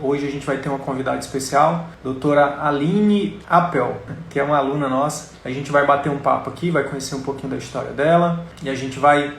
Hoje a gente vai ter uma convidada especial, doutora Aline Appel, que é uma aluna nossa. A gente vai bater um papo aqui, vai conhecer um pouquinho da história dela e a gente vai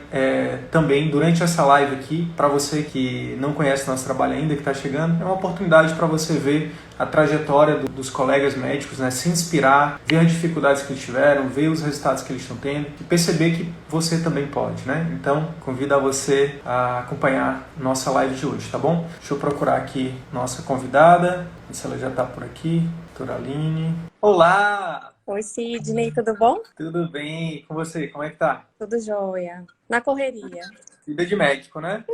também, durante essa live aqui, para você que não conhece nosso trabalho ainda, que está chegando, é uma oportunidade para você ver a trajetória dos colegas médicos, né? Se inspirar, ver as dificuldades que eles tiveram, ver os resultados que eles estão tendo e perceber que você também pode, né? Então, convido a você a acompanhar nossa live de hoje, tá bom? Deixa eu procurar aqui nossa convidada, se ela já está por aqui, doutora Aline. Olá! Oi, Sidney, tudo bom? Tudo bem? Com você, como é que tá? Tudo jóia. Na correria. Vida de médico, né?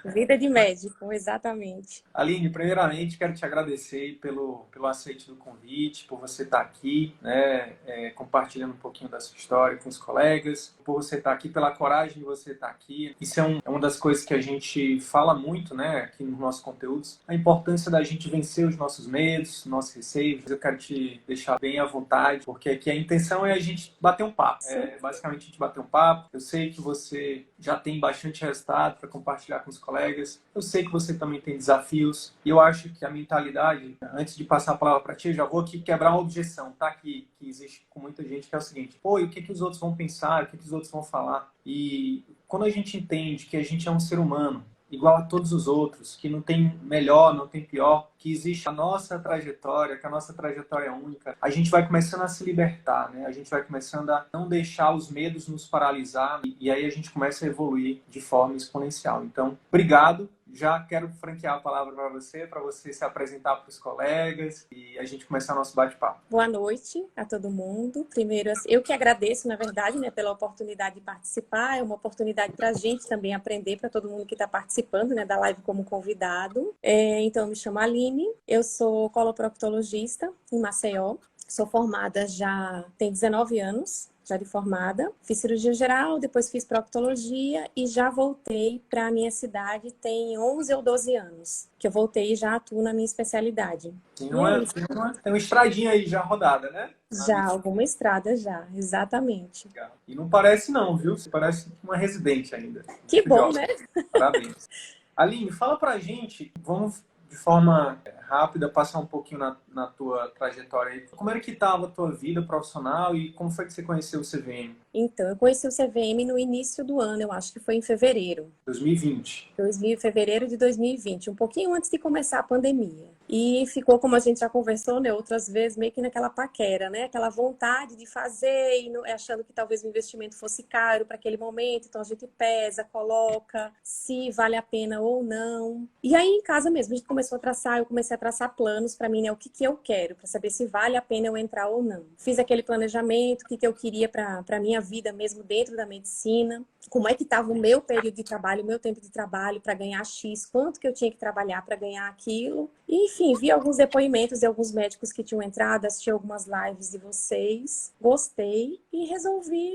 Vida de médico, exatamente. Aline, primeiramente quero te agradecer pelo aceite do convite, por você estar aqui, né, compartilhando um pouquinho da sua história com os colegas, por você estar aqui, pela coragem de você estar aqui. Isso é uma das coisas que a gente fala muito, né, aqui nos nossos conteúdos, a importância da gente vencer os nossos medos, nossos receios. Eu quero te deixar bem à vontade, porque aqui a intenção é a gente bater um papo. Basicamente a gente bater um papo. Eu sei que você já tem bastante resultado para compartilhar com os colegas. Eu sei que você também tem desafios e eu acho que a mentalidade, antes de passar a palavra para ti, eu já vou aqui quebrar uma objeção, tá? Que existe com muita gente, que é o seguinte: pô, e o que os outros vão pensar, o que os outros vão falar? E quando a gente entende que a gente é um ser humano, igual a todos os outros, que não tem melhor, não tem pior, que existe a nossa trajetória, que a nossa trajetória é única, a gente vai começando a se libertar, né? A gente vai começando a não deixar os medos nos paralisar e aí a gente começa a evoluir de forma exponencial. Então, obrigado. Já quero franquear a palavra para você se apresentar para os colegas e a gente começar nosso bate-papo. Boa noite a todo mundo. Primeiro, eu que agradeço, na verdade, né, pela oportunidade de participar. É uma oportunidade para a gente também aprender, para todo mundo que está participando, né, da live como convidado. Então, eu me chamo Aline, eu sou coloproctologista em Maceió. Sou formada já tem 19 anos. Já de formada, fiz cirurgia geral, depois fiz proctologia e já voltei para a minha cidade tem 11 ou 12 anos, que eu voltei e já atuo na minha especialidade. Tem uma estradinha aí já rodada, né? Já, alguma estrada já, exatamente. E não parece não, viu? Você parece uma residente ainda. Que bom, né? Parabéns. Aline, fala pra gente, vamos de forma rápida passar um pouquinho na tua trajetória aí. Como era que estava a tua vida profissional e como foi que você conheceu o CVM? Então, eu conheci o CVM no início do ano, eu acho que foi em fevereiro. 2020. Fevereiro de 2020, um pouquinho antes de começar a pandemia. E ficou, como a gente já conversou, né, outras vezes, meio que naquela paquera, né? Aquela vontade de fazer, e achando que talvez o investimento fosse caro para aquele momento. Então a gente pesa, coloca se vale a pena ou não. E aí em casa mesmo, a gente começou a traçar, eu comecei a traçar planos para mim, né? O que eu quero, para saber se vale a pena eu entrar ou não. Fiz aquele planejamento, o que eu queria para a minha vida mesmo dentro da medicina. Como é que estava o meu período de trabalho, o meu tempo de trabalho para ganhar X, quanto que eu tinha que trabalhar para ganhar aquilo. E, enfim, vi alguns depoimentos de alguns médicos que tinham entrado, assisti algumas lives de vocês, gostei e resolvi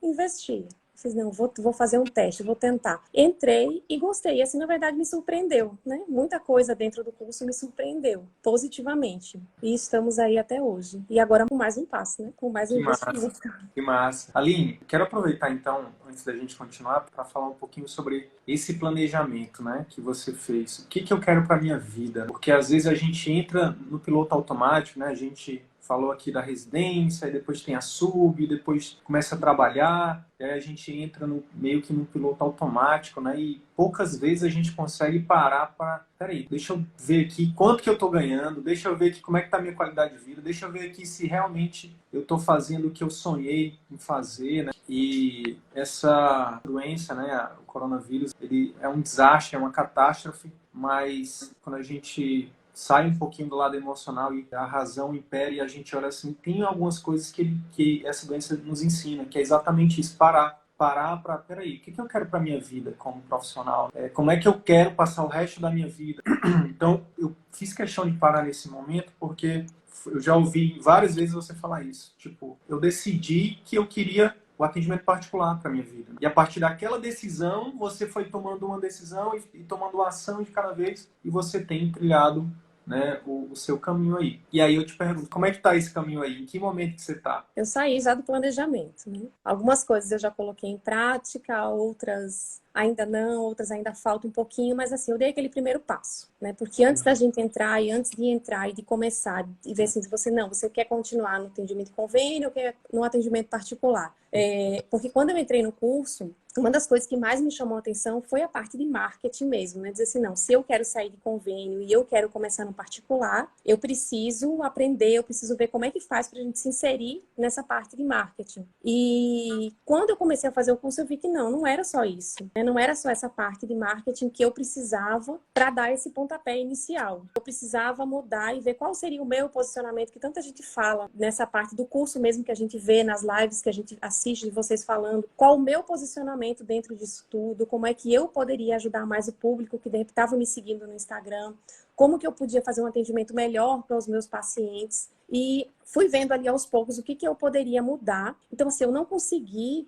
investir. Fiz, não, vou fazer um teste, vou tentar. Entrei e gostei. E assim, na verdade, me surpreendeu, né? Muita coisa dentro do curso me surpreendeu, positivamente. E estamos aí até hoje. E agora com mais um passo, né? Com mais um investimento. Que massa. Aline, quero aproveitar então, antes da gente continuar, para falar um pouquinho sobre esse planejamento, né, que você fez. O que eu quero para minha vida? Porque às vezes a gente entra no piloto automático, né? A gente falou aqui da residência, e depois tem a sub, depois começa a trabalhar, e aí a gente entra meio que no piloto automático, né? E poucas vezes a gente consegue parar para, peraí, deixa eu ver aqui quanto que eu estou ganhando, deixa eu ver aqui como é que está a minha qualidade de vida, deixa eu ver aqui se realmente eu estou fazendo o que eu sonhei em fazer, né? E essa doença, né, o coronavírus, ele é um desastre, é uma catástrofe, mas quando a gente sai um pouquinho do lado emocional e a razão impera e a gente olha assim, tem algumas coisas que essa doença nos ensina, que é exatamente isso, parar para, peraí, o que eu quero para minha vida como profissional? Como é que eu quero passar o resto da minha vida? Então, eu fiz questão de parar nesse momento porque eu já ouvi várias vezes você falar isso. Tipo, eu decidi que eu queria o atendimento particular para minha vida. E a partir daquela decisão, você foi tomando uma decisão e tomando uma ação de cada vez e você tem trilhado, né, o seu caminho aí. E aí eu te pergunto, como é que tá esse caminho aí? Em que momento que você tá? Eu saí já do planejamento, né? Algumas coisas eu já coloquei em prática, outras ainda não, outras ainda falta um pouquinho, mas assim, eu dei aquele primeiro passo, né? Porque antes da gente entrar e antes de entrar e de começar e ver assim, se você quer continuar no atendimento convênio ou quer no atendimento particular. Porque quando eu entrei no curso, uma das coisas que mais me chamou a atenção foi a parte de marketing mesmo, né? Dizer assim, não, se eu quero sair de convênio e eu quero começar no particular, eu preciso aprender, eu preciso ver como é que faz para a gente se inserir nessa parte de marketing. E quando eu comecei a fazer o curso, eu vi que não era só isso, né? Não era só essa parte de marketing que eu precisava para dar esse pontapé inicial. Eu precisava mudar e ver qual seria o meu posicionamento, que tanta gente fala nessa parte do curso mesmo que a gente vê nas lives que a gente assiste de vocês falando, qual o meu posicionamento dentro disso tudo, como é que eu poderia ajudar mais o público que estava me seguindo no Instagram, como que eu podia fazer um atendimento melhor para os meus pacientes. E fui vendo ali aos poucos o que eu poderia mudar. Então, assim, eu não consegui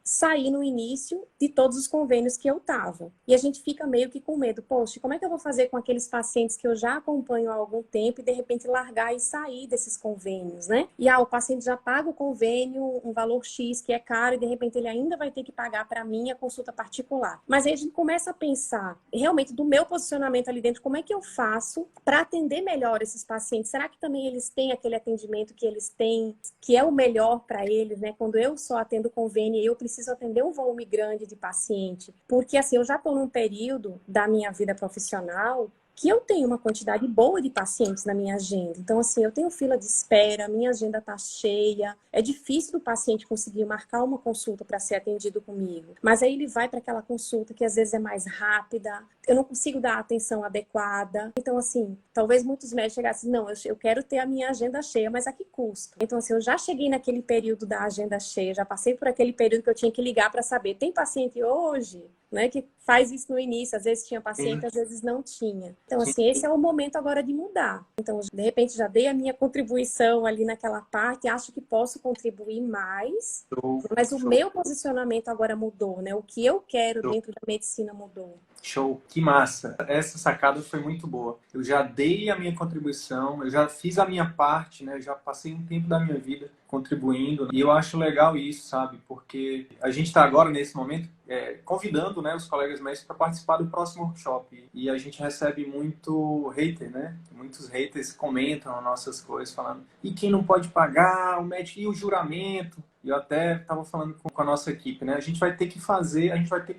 sair no início de todos os convênios que eu estava. E a gente fica meio que com medo. Poxa, como é que eu vou fazer com aqueles pacientes que eu já acompanho há algum tempo e, de repente, largar e sair desses convênios, né? E, o paciente já paga o convênio, um valor X que é caro, e, de repente, ele ainda vai ter que pagar para mim a consulta particular. Mas aí a gente começa a pensar, realmente, do meu posicionamento ali dentro, como é que eu faço para atender melhor esses pacientes? Será que também eles têm aquele atendimento que eles têm, que é o melhor para eles, né? Quando eu só atendo convênio, eu preciso atender um volume grande de paciente. Porque, assim, eu já estou num período da minha vida profissional que eu tenho uma quantidade boa de pacientes na minha agenda. Então, assim, eu tenho fila de espera, minha agenda está cheia. É difícil do paciente conseguir marcar uma consulta para ser atendido comigo. Mas aí ele vai para aquela consulta que às vezes é mais rápida, eu não consigo dar a atenção adequada. Então, assim, talvez muitos médicos chegassem, não, eu quero ter a minha agenda cheia, mas a que custo? Então, assim, eu já cheguei naquele período da agenda cheia, já passei por aquele período que eu tinha que ligar para saber, tem paciente hoje? Né, que faz isso no início, às vezes tinha paciente, às vezes não tinha. Então, assim, esse é o momento agora de mudar. Então, de repente, já dei a minha contribuição ali naquela parte, acho que posso contribuir mais, mas o meu posicionamento agora mudou, né? O que eu quero dentro da medicina mudou. Show, que massa. Essa sacada foi muito boa. Eu já dei a minha contribuição, eu já fiz a minha parte, né? Eu já passei um tempo da minha vida contribuindo. E eu acho legal isso, sabe? Porque a gente está agora, nesse momento, convidando, né, os colegas médicos para participar do próximo workshop. E a gente recebe muito hater, né? Muitos haters comentam nossas coisas, falando e quem não pode pagar, o médico e o juramento. E eu até estava falando com a nossa equipe, né? A gente vai ter que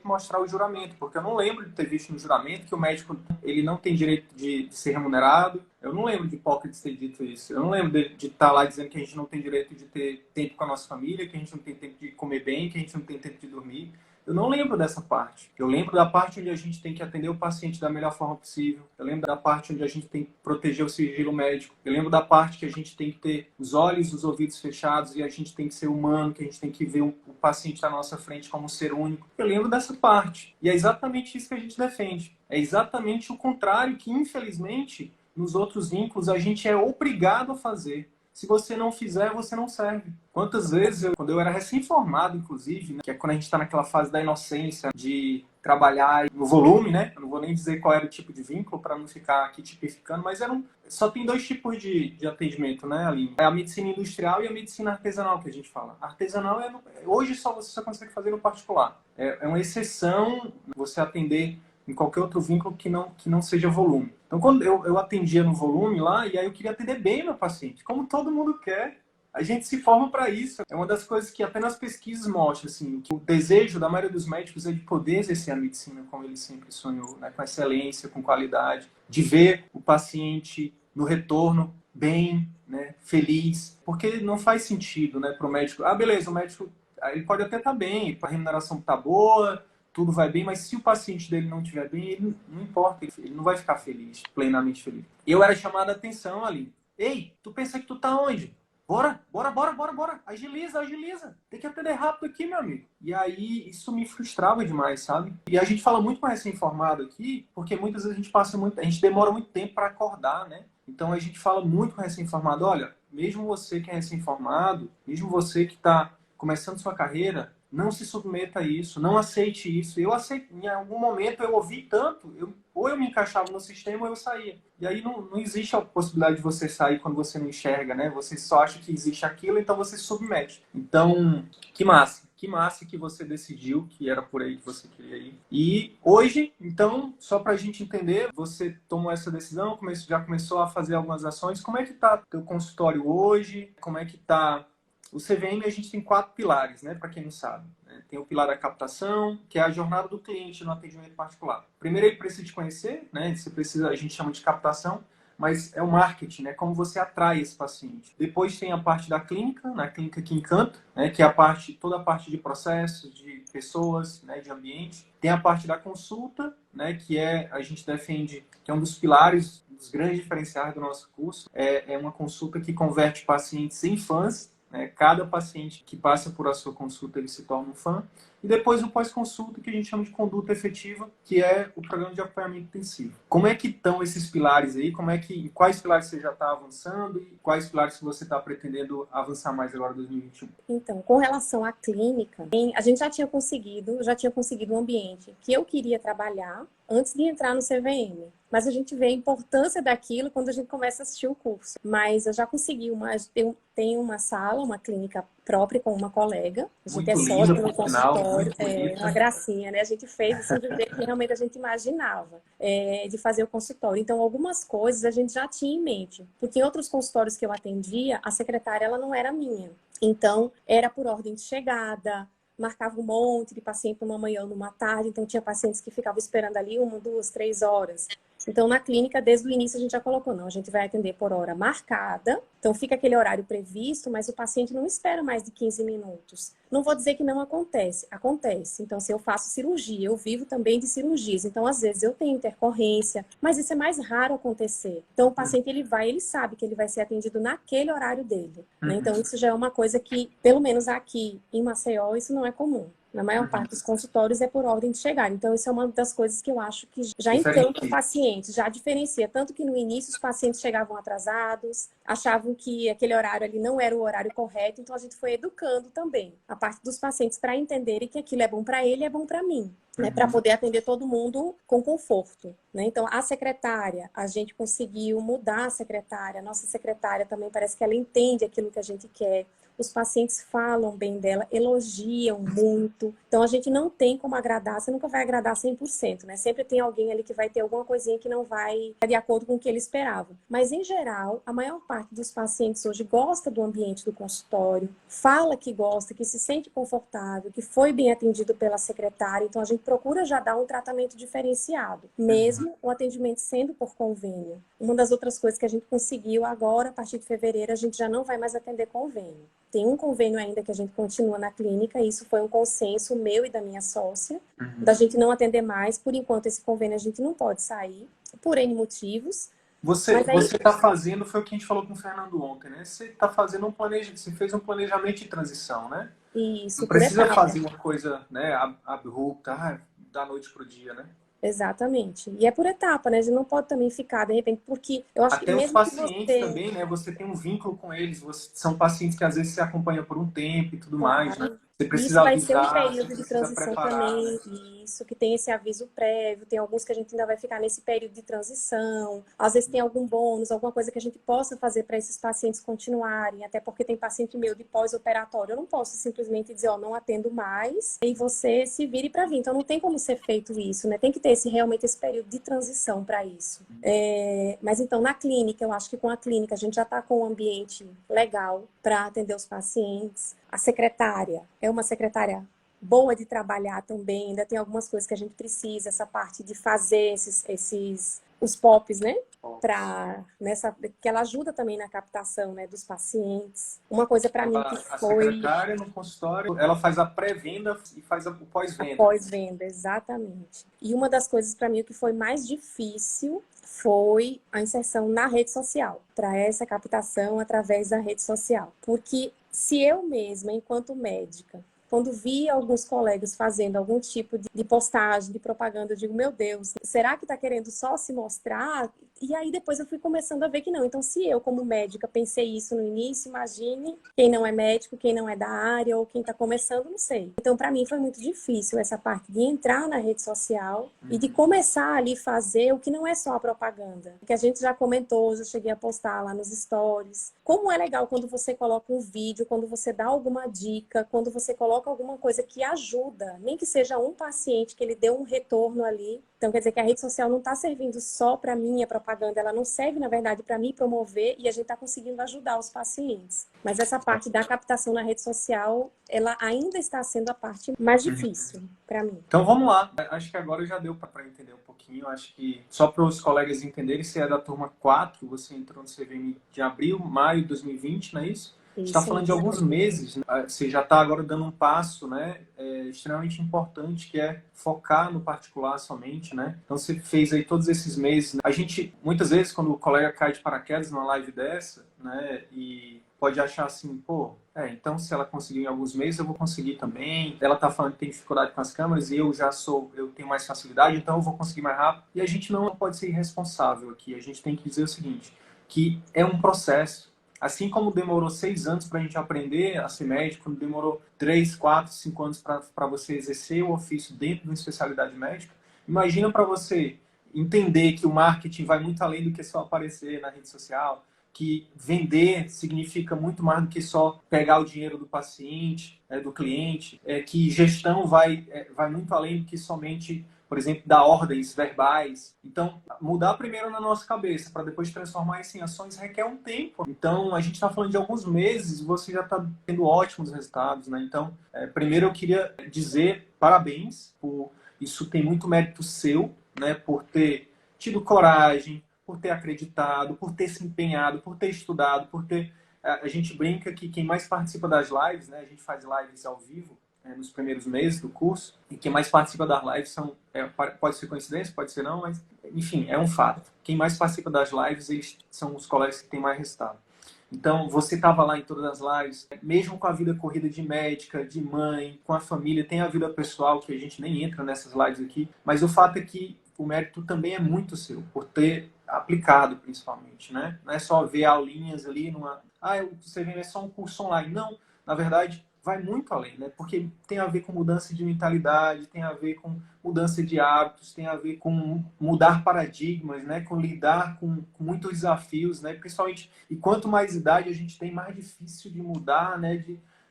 mostrar o juramento, porque eu não lembro de ter visto no juramento que o médico ele não tem direito de ser remunerado. Eu não lembro de Hipócrates ter dito isso. Eu não lembro de estar lá dizendo que a gente não tem direito de ter tempo com a nossa família, que a gente não tem tempo de comer bem, que a gente não tem tempo de dormir. Eu não lembro dessa parte. Eu lembro da parte onde a gente tem que atender o paciente da melhor forma possível. Eu lembro da parte onde a gente tem que proteger o sigilo médico. Eu lembro da parte que a gente tem que ter os olhos e os ouvidos fechados e a gente tem que ser humano, que a gente tem que ver o paciente na nossa frente como um ser único. Eu lembro dessa parte. E é exatamente isso que a gente defende. É exatamente o contrário que, infelizmente, nos outros vínculos a gente é obrigado a fazer. Se você não fizer, você não serve. Quantas vezes, quando eu era recém-formado, inclusive, né, que é quando a gente está naquela fase da inocência de trabalhar no volume, né? Eu não vou nem dizer qual era o tipo de vínculo para não ficar aqui tipificando, mas só tem dois tipos de atendimento, né, Aline? É a medicina industrial e a medicina artesanal que a gente fala. A artesanal, hoje você só consegue fazer no particular. É uma exceção você atender em qualquer outro vínculo que não seja volume. Então, quando eu atendia no volume lá, e aí eu queria atender bem meu paciente, como todo mundo quer. A gente se forma para isso. É uma das coisas que até nas pesquisas mostra, assim, que o desejo da maioria dos médicos é de poder exercer a medicina como ele sempre sonhou, né? Com excelência, com qualidade, de ver o paciente no retorno bem, né? Feliz, porque não faz sentido, né, para o médico. Beleza, o médico ele pode até estar bem, a remuneração está boa, tudo vai bem, mas se o paciente dele não estiver bem, ele não importa, ele não vai ficar feliz, plenamente feliz. Eu era chamado a atenção ali. Ei, tu pensa que tu tá onde? Bora. Agiliza. Tem que atender rápido aqui, meu amigo. E aí, isso me frustrava demais, sabe? E a gente fala muito com recém-formado aqui, porque muitas vezes a gente demora muito tempo para acordar, né? Então a gente fala muito com recém-formado, olha, mesmo você que é recém-formado, mesmo você que está começando sua carreira, não se submeta a isso, não aceite isso. Eu aceito, em algum momento eu ouvi tanto, ou eu me encaixava no sistema ou eu saía. E aí não existe a possibilidade de você sair quando você não enxerga, né? Você só acha que existe aquilo, então você se submete. Então, que massa. Que massa que você decidiu que era por aí que você queria ir. E hoje, então, só para a gente entender, você tomou essa decisão, já começou a fazer algumas ações. Como é que está o teu consultório hoje? Como é que está... O CVM, a gente tem 4 pilares, né? Para quem não sabe. Tem o pilar da captação, que é a jornada do cliente no atendimento particular. Primeiro, ele precisa te conhecer, né? Você precisa, a gente chama de captação, mas é o marketing, né? Como você atrai esse paciente. Depois tem a parte da clínica, na clínica que encanta, né? Que é toda a parte de processos, de pessoas, né? De ambiente. Tem a parte da consulta, né? Que a gente defende, que é um dos pilares, dos grandes diferenciais do nosso curso. É uma consulta que converte pacientes em fãs. Cada paciente que passa por a sua consulta, ele se torna um fã. E depois o pós-consulta, que a gente chama de conduta efetiva, que é o programa de acompanhamento intensivo. Como é que estão esses pilares aí? Quais pilares você já está avançando e quais pilares você está pretendendo avançar mais agora em 2021? Então, com relação à clínica, a gente já tinha conseguido um ambiente que eu queria trabalhar antes de entrar no CVM. Mas a gente vê a importância daquilo quando a gente começa a assistir o curso. Mas eu já consegui tenho uma sala, uma clínica própria com uma colega. A gente Muito sócio linda, no por sinal, consultório. muito bonita. Uma gracinha, né? A gente fez assim do jeito que realmente a gente imaginava de fazer o consultório. Então, algumas coisas a gente já tinha em mente. Porque em outros consultórios que eu atendia, a secretária ela não era minha. Então, era por ordem de chegada, marcava um monte de paciente numa manhã ou numa tarde, então tinha pacientes que ficavam esperando ali 1, 2, 3 horas. Então, na clínica, desde o início, a gente já colocou, não, a gente vai atender por hora marcada, então fica aquele horário previsto, mas o paciente não espera mais de 15 minutos. Não vou dizer que não acontece, acontece. Então, se eu faço cirurgia, eu vivo também de cirurgias, então às vezes eu tenho intercorrência, mas isso é mais raro acontecer. Então, o paciente, ele sabe que ele vai ser atendido naquele horário dele, né? Então, isso já é uma coisa que, pelo menos aqui em Maceió, isso não é comum. Na maior parte dos consultórios é por ordem de chegada. Então, isso é uma das coisas que eu acho que já encanta o paciente, já diferencia. Tanto que no início os pacientes chegavam atrasados, achavam que aquele horário ali não era o horário correto. Então, a gente foi educando também a parte dos pacientes para entenderem que aquilo é bom para ele e é bom para mim. Né, para poder atender todo mundo com conforto. Né? Então, a secretária, a gente conseguiu mudar a secretária. A nossa secretária também parece que ela entende aquilo que a gente quer. Os pacientes falam bem dela, elogiam muito. Então, a gente não tem como agradar, você nunca vai agradar 100%, né? Sempre tem alguém ali que vai ter alguma coisinha que não vai de acordo com o que ele esperava. Mas, em geral, a maior parte dos pacientes hoje gosta do ambiente do consultório, fala que gosta, que se sente confortável, que foi bem atendido pela secretária. Então, a gente procura já dar um tratamento diferenciado, mesmo o atendimento sendo por convênio. Uma das outras coisas que a gente conseguiu agora, a partir de fevereiro, a gente já não vai mais atender convênio. Tem um convênio ainda que a gente continua na clínica, e isso foi um consenso meu e da minha sócia, da gente não atender mais. Por enquanto, esse convênio a gente não pode sair, por N motivos. Você está fazendo, foi o que a gente falou com o Fernando ontem, né? Você está fazendo você fez um planejamento de transição, né? Isso, não precisa fazer uma coisa, né, abrupta, da noite pro dia, né? Exatamente. E é por etapa, né? A gente não pode também ficar, de repente, porque eu acho Até que os mesmo pacientes que você... também, né? Você tem um vínculo com eles. São pacientes que às vezes você acompanha por um tempo e tudo mais, né? Você precisa Isso vai ser um avisar, você período de precisa transição preparar, também, né? isso, que tem esse aviso prévio, tem alguns que a gente ainda vai ficar nesse período de transição, às vezes tem algum bônus, alguma coisa que a gente possa fazer para esses pacientes continuarem, até porque tem paciente meu de pós-operatório, eu não posso simplesmente dizer, ó, não atendo mais, e você se vire para vir, então não tem como ser feito isso, né? Tem que ter realmente esse período de transição para isso. Mas então, na clínica, eu acho que com a clínica a gente já está com um ambiente legal para atender os pacientes. A secretária é uma secretária boa de trabalhar também, ainda tem algumas coisas que a gente precisa, essa parte de fazer os POPs, né? Que ela ajuda também na captação, né, dos pacientes. Uma coisa para mim que A foi... secretária no consultório, ela faz a pré-venda e faz o pós-venda. Pós-venda, exatamente. E uma das coisas para mim que foi mais difícil foi a inserção na rede social, para essa captação através da rede social. Porque se eu mesma, enquanto médica, quando vi alguns colegas fazendo algum tipo de postagem, de propaganda, eu digo, meu Deus, será que está querendo só se mostrar? E aí depois eu fui começando a ver que não. Então, se eu, como médica, pensei isso no início, imagine quem não é médico, quem não é da área ou quem está começando, não sei. Então, para mim foi muito difícil essa parte de entrar na rede social e de começar ali fazer o que não é só a propaganda. Que a gente já comentou, já cheguei a postar lá nos stories. Como é legal quando você coloca um vídeo, quando você dá alguma dica, quando você coloca alguma coisa que ajuda, nem que seja um paciente que ele dê um retorno ali. Então, quer dizer que a rede social não está servindo só para minha propaganda, ela não serve, na verdade, para me promover e a gente está conseguindo ajudar os pacientes. Mas essa parte da captação na rede social, ela ainda está sendo a parte mais difícil para mim. Então vamos lá. Acho que agora já deu para entender um pouquinho. Acho que só para os colegas entenderem, você é da turma 4, você entrou no CVM de abril, maio de 2020, não é isso? Você está falando de alguns meses, né? Você já está agora dando um passo, né, extremamente importante, que é focar no particular somente, né? Então você fez aí todos esses meses. Né? A gente, muitas vezes, quando o colega cai de paraquedas numa live dessa, né, e pode achar assim, pô, então se ela conseguiu em alguns meses, eu vou conseguir também. Ela tá falando que tem dificuldade com as câmeras e eu tenho mais facilidade, então eu vou conseguir mais rápido. E a gente não pode ser irresponsável aqui. A gente tem que dizer o seguinte, que é um processo. Assim como demorou 6 anos para a gente aprender a ser médico, demorou 3, 4, 5 anos para você exercer o ofício dentro de uma especialidade médica, imagina para você entender que o marketing vai muito além do que só aparecer na rede social, que vender significa muito mais do que só pegar o dinheiro do paciente, do cliente, que gestão vai muito além do que somente, por exemplo, dar ordens verbais. Então, mudar primeiro na nossa cabeça, para depois transformar isso em ações, requer um tempo. Então, a gente está falando de alguns meses e você já está tendo ótimos resultados, né? Então, primeiro eu queria dizer parabéns, por isso tem muito mérito seu, né? Por ter tido coragem, por ter acreditado, por ter se empenhado, por ter estudado, por ter... A gente brinca que quem mais participa das lives, né? A gente faz lives ao vivo, nos primeiros meses do curso, e quem mais participa das lives pode ser coincidência, pode ser não, mas enfim, é um fato. Quem mais participa das lives, eles são os colegas que têm mais resultado. Então, você estava lá em todas as lives, mesmo com a vida corrida de médica, de mãe, com a família, tem a vida pessoal, que a gente nem entra nessas lives aqui, mas o fato é que o mérito também é muito seu, por ter aplicado, principalmente, né? Não é só ver aulinhas ali você vê, é só um curso online. Não, na verdade, vai muito além, né? Porque tem a ver com mudança de mentalidade, tem a ver com mudança de hábitos, tem a ver com mudar paradigmas, né? Com lidar com muitos desafios, né? Principalmente, e quanto mais idade a gente tem, mais difícil de mudar, né?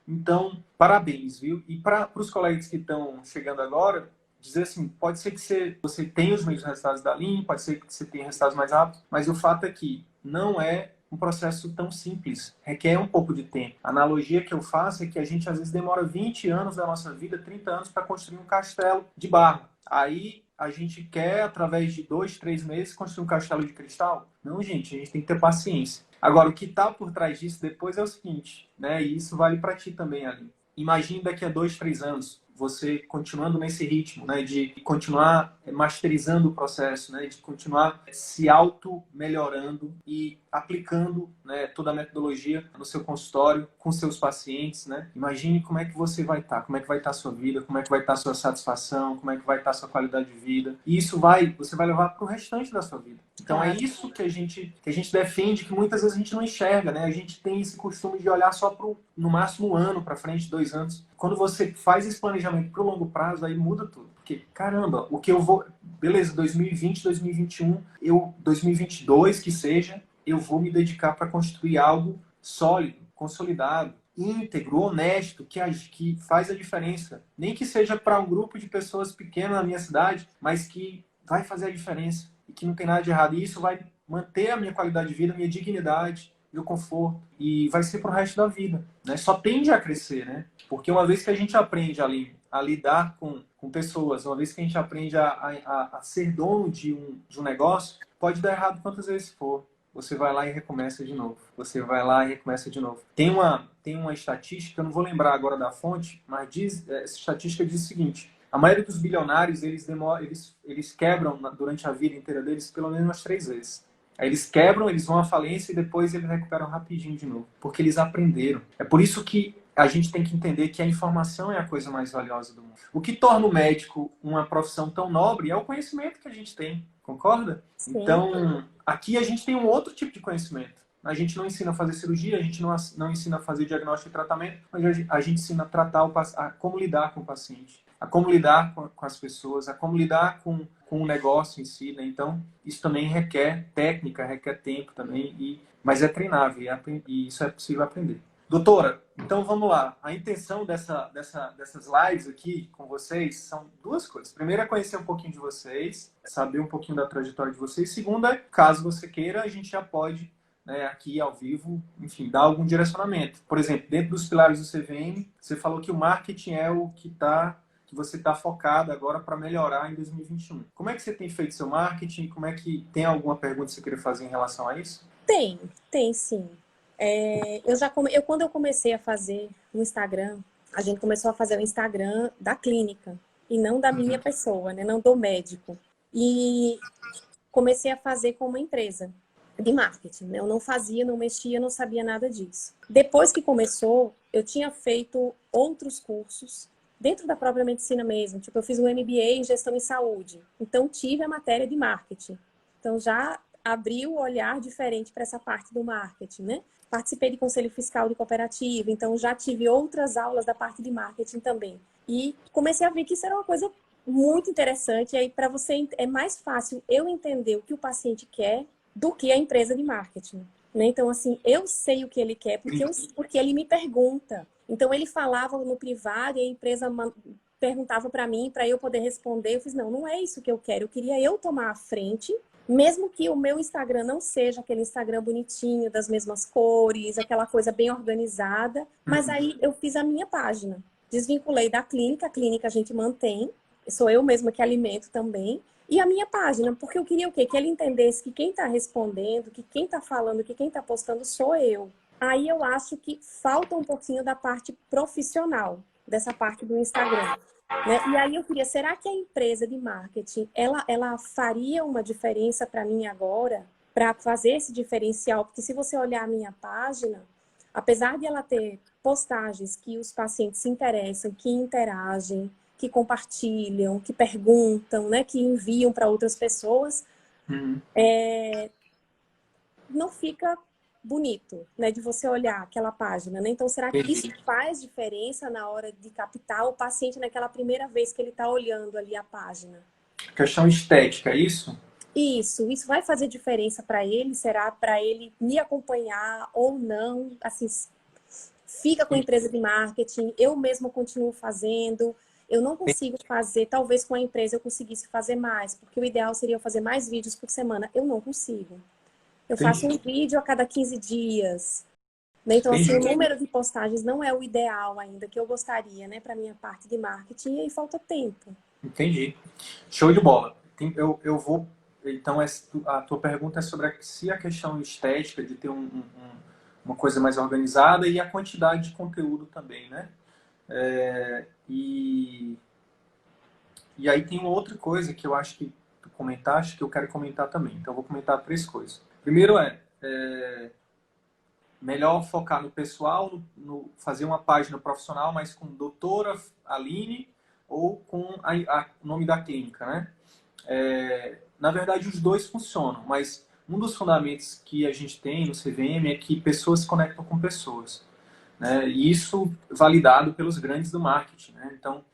Então, parabéns, viu? E para os colegas que estão chegando agora, dizer assim, pode ser que você tenha os mesmos resultados da Lean, pode ser que você tenha resultados mais rápidos, mas o fato é que não é um processo tão simples, requer um pouco de tempo. A analogia que eu faço é que a gente às vezes demora 20 anos da nossa vida, 30 anos para construir um castelo de barro. Aí a gente quer, através de 2, 3 meses, construir um castelo de cristal? Não, gente, a gente tem que ter paciência. Agora, o que está por trás disso depois é o seguinte, né? E isso vale para ti também, Ali. Imagine daqui a 2, 3 anos, você continuando nesse ritmo, né, de continuar masterizando o processo, né, de continuar se auto-melhorando e aplicando, né, toda a metodologia no seu consultório, com seus pacientes, né? Imagine como é que você vai estar, como é que vai estar a sua vida, como é que vai estar a sua satisfação, como é que vai estar a sua qualidade de vida. E isso você vai levar para o restante da sua vida. Então é isso que a gente defende, que muitas vezes a gente não enxerga, né? A gente tem esse costume de olhar só no máximo 1 ano para frente, 2 anos. Quando você faz esse planejamento para o longo prazo, aí muda tudo. Porque, caramba, o que eu vou... Beleza, 2020, 2021, 2022, que seja, eu vou me dedicar para construir algo sólido, consolidado, íntegro, honesto, que faz a diferença. Nem que seja para um grupo de pessoas pequenas na minha cidade, mas que vai fazer a diferença. E que não tem nada de errado. E isso vai manter a minha qualidade de vida, a minha dignidade, meu conforto. E vai ser pro resto da vida, né? Só tende a crescer, né? Porque uma vez que a gente aprende a lidar com pessoas, uma vez que a gente aprende a ser dono de um negócio, pode dar errado quantas vezes for. Você vai lá e recomeça de novo. Você vai lá e recomeça de novo. Tem uma estatística, eu não vou lembrar agora da fonte, mas essa estatística diz o seguinte: a maioria dos bilionários, eles quebram durante a vida inteira deles pelo menos umas 3 vezes. Aí eles quebram, eles vão à falência e depois eles recuperam rapidinho de novo. Porque eles aprenderam. É por isso que a gente tem que entender que a informação é a coisa mais valiosa do mundo. O que torna o médico uma profissão tão nobre é o conhecimento que a gente tem. Concorda? Sim. Então, aqui a gente tem um outro tipo de conhecimento. A gente não ensina a fazer cirurgia, a gente não ensina a fazer diagnóstico e tratamento, mas a gente ensina a tratar a como lidar com o paciente, a como lidar com as pessoas, a como lidar com o negócio em si, né? Então, isso também requer técnica, requer tempo também, mas é treinável e isso é possível aprender. Doutora, então vamos lá. A intenção dessas lives aqui com vocês são duas coisas. Primeiro é conhecer um pouquinho de vocês, saber um pouquinho da trajetória de vocês. Segundo é, caso você queira, a gente já pode, né, aqui ao vivo, enfim, dar algum direcionamento. Por exemplo, dentro dos pilares do CVM, você falou que o marketing é o que você está focado agora para melhorar em 2021. Como é que você tem feito seu marketing? Como é que tem alguma pergunta que você queria fazer em relação a isso? Tem sim. Quando eu comecei a fazer no Instagram, a gente começou a fazer o Instagram da clínica e não da minha Uhum. pessoa, né? Não do médico. E comecei a fazer com uma empresa de marketing, né? Eu não fazia, não mexia, não sabia nada disso. Depois que começou, eu tinha feito outros cursos dentro da própria medicina mesmo. Tipo, eu fiz um MBA em gestão em saúde. Então, tive a matéria de marketing. Então, já abriu o olhar diferente para essa parte do marketing, né? Participei de conselho fiscal de cooperativa, então já tive outras aulas da parte de marketing também. E comecei a ver que isso era uma coisa muito interessante. E aí, para você, é mais fácil eu entender o que o paciente quer do que a empresa de marketing. Né? Então, assim, eu sei o que ele quer porque ele me pergunta. Então, ele falava no privado e a empresa perguntava para mim, para eu poder responder. Eu fiz, não é isso que eu quero. Eu queria eu tomar a frente, mesmo que o meu Instagram não seja aquele Instagram bonitinho, das mesmas cores, aquela coisa bem organizada. Mas aí eu fiz a minha página. Desvinculei da clínica, a clínica a gente mantém, sou eu mesma que alimento também, e a minha página, porque eu queria o quê? Que ele entendesse que quem está respondendo, que quem está falando, que quem está postando sou eu. Aí eu acho que falta um pouquinho da parte profissional, dessa parte do Instagram. Né? E aí eu queria, será que a empresa de marketing, ela faria uma diferença para mim agora, para fazer esse diferencial? Porque se você olhar a minha página, apesar de ela ter postagens que os pacientes se interessam, que interagem, que compartilham, que perguntam, né, que enviam para outras pessoas, Uhum. não fica bonito, né, de você olhar aquela página, né? Então, será que isso Entendi. faz diferença na hora de captar o paciente naquela primeira vez que ele está olhando ali a página? Questão estética, é isso? Isso vai fazer diferença para ele? Será para ele me acompanhar ou não? Assim, fica com a empresa de marketing, eu mesma continuo fazendo. Eu não consigo fazer, talvez com a empresa eu conseguisse fazer mais, porque o ideal seria eu fazer mais vídeos por semana. Eu não consigo. Eu faço Entendi. um vídeo a cada 15 dias. Né? Então, assim, o Entendi. número de postagens não é o ideal ainda, que eu gostaria, né, para minha parte de marketing, e aí falta tempo. Entendi. Show de bola. Eu vou. Então, a tua pergunta é sobre se a questão estética de ter uma coisa mais organizada e a quantidade de conteúdo também, né? É, e aí tem uma outra coisa que eu acho que tu comentaste que eu quero comentar também. Então, eu vou comentar três coisas. Primeiro melhor focar no pessoal, fazer uma página profissional, mas com doutora Aline ou com o nome da clínica, né? Na verdade, os dois funcionam, mas um dos fundamentos que a gente tem no CVM é que pessoas se conectam com pessoas, né? E isso validado pelos grandes do marketing, né? Então,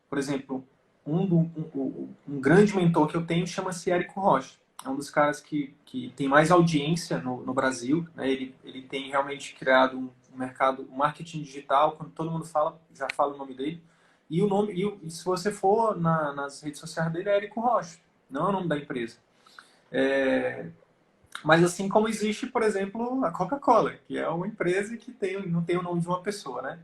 por exemplo, um grande mentor que eu tenho chama-se Érico Rocha. É um dos caras que tem mais audiência no Brasil, né? Ele tem realmente criado um mercado, um marketing digital, quando todo mundo fala, já fala o nome dele. E o nome, e se você for nas redes sociais dele, é Érico Rocha, não é o nome da empresa. Mas assim como existe, por exemplo, a Coca-Cola, que é uma empresa que não tem o nome de uma pessoa, né?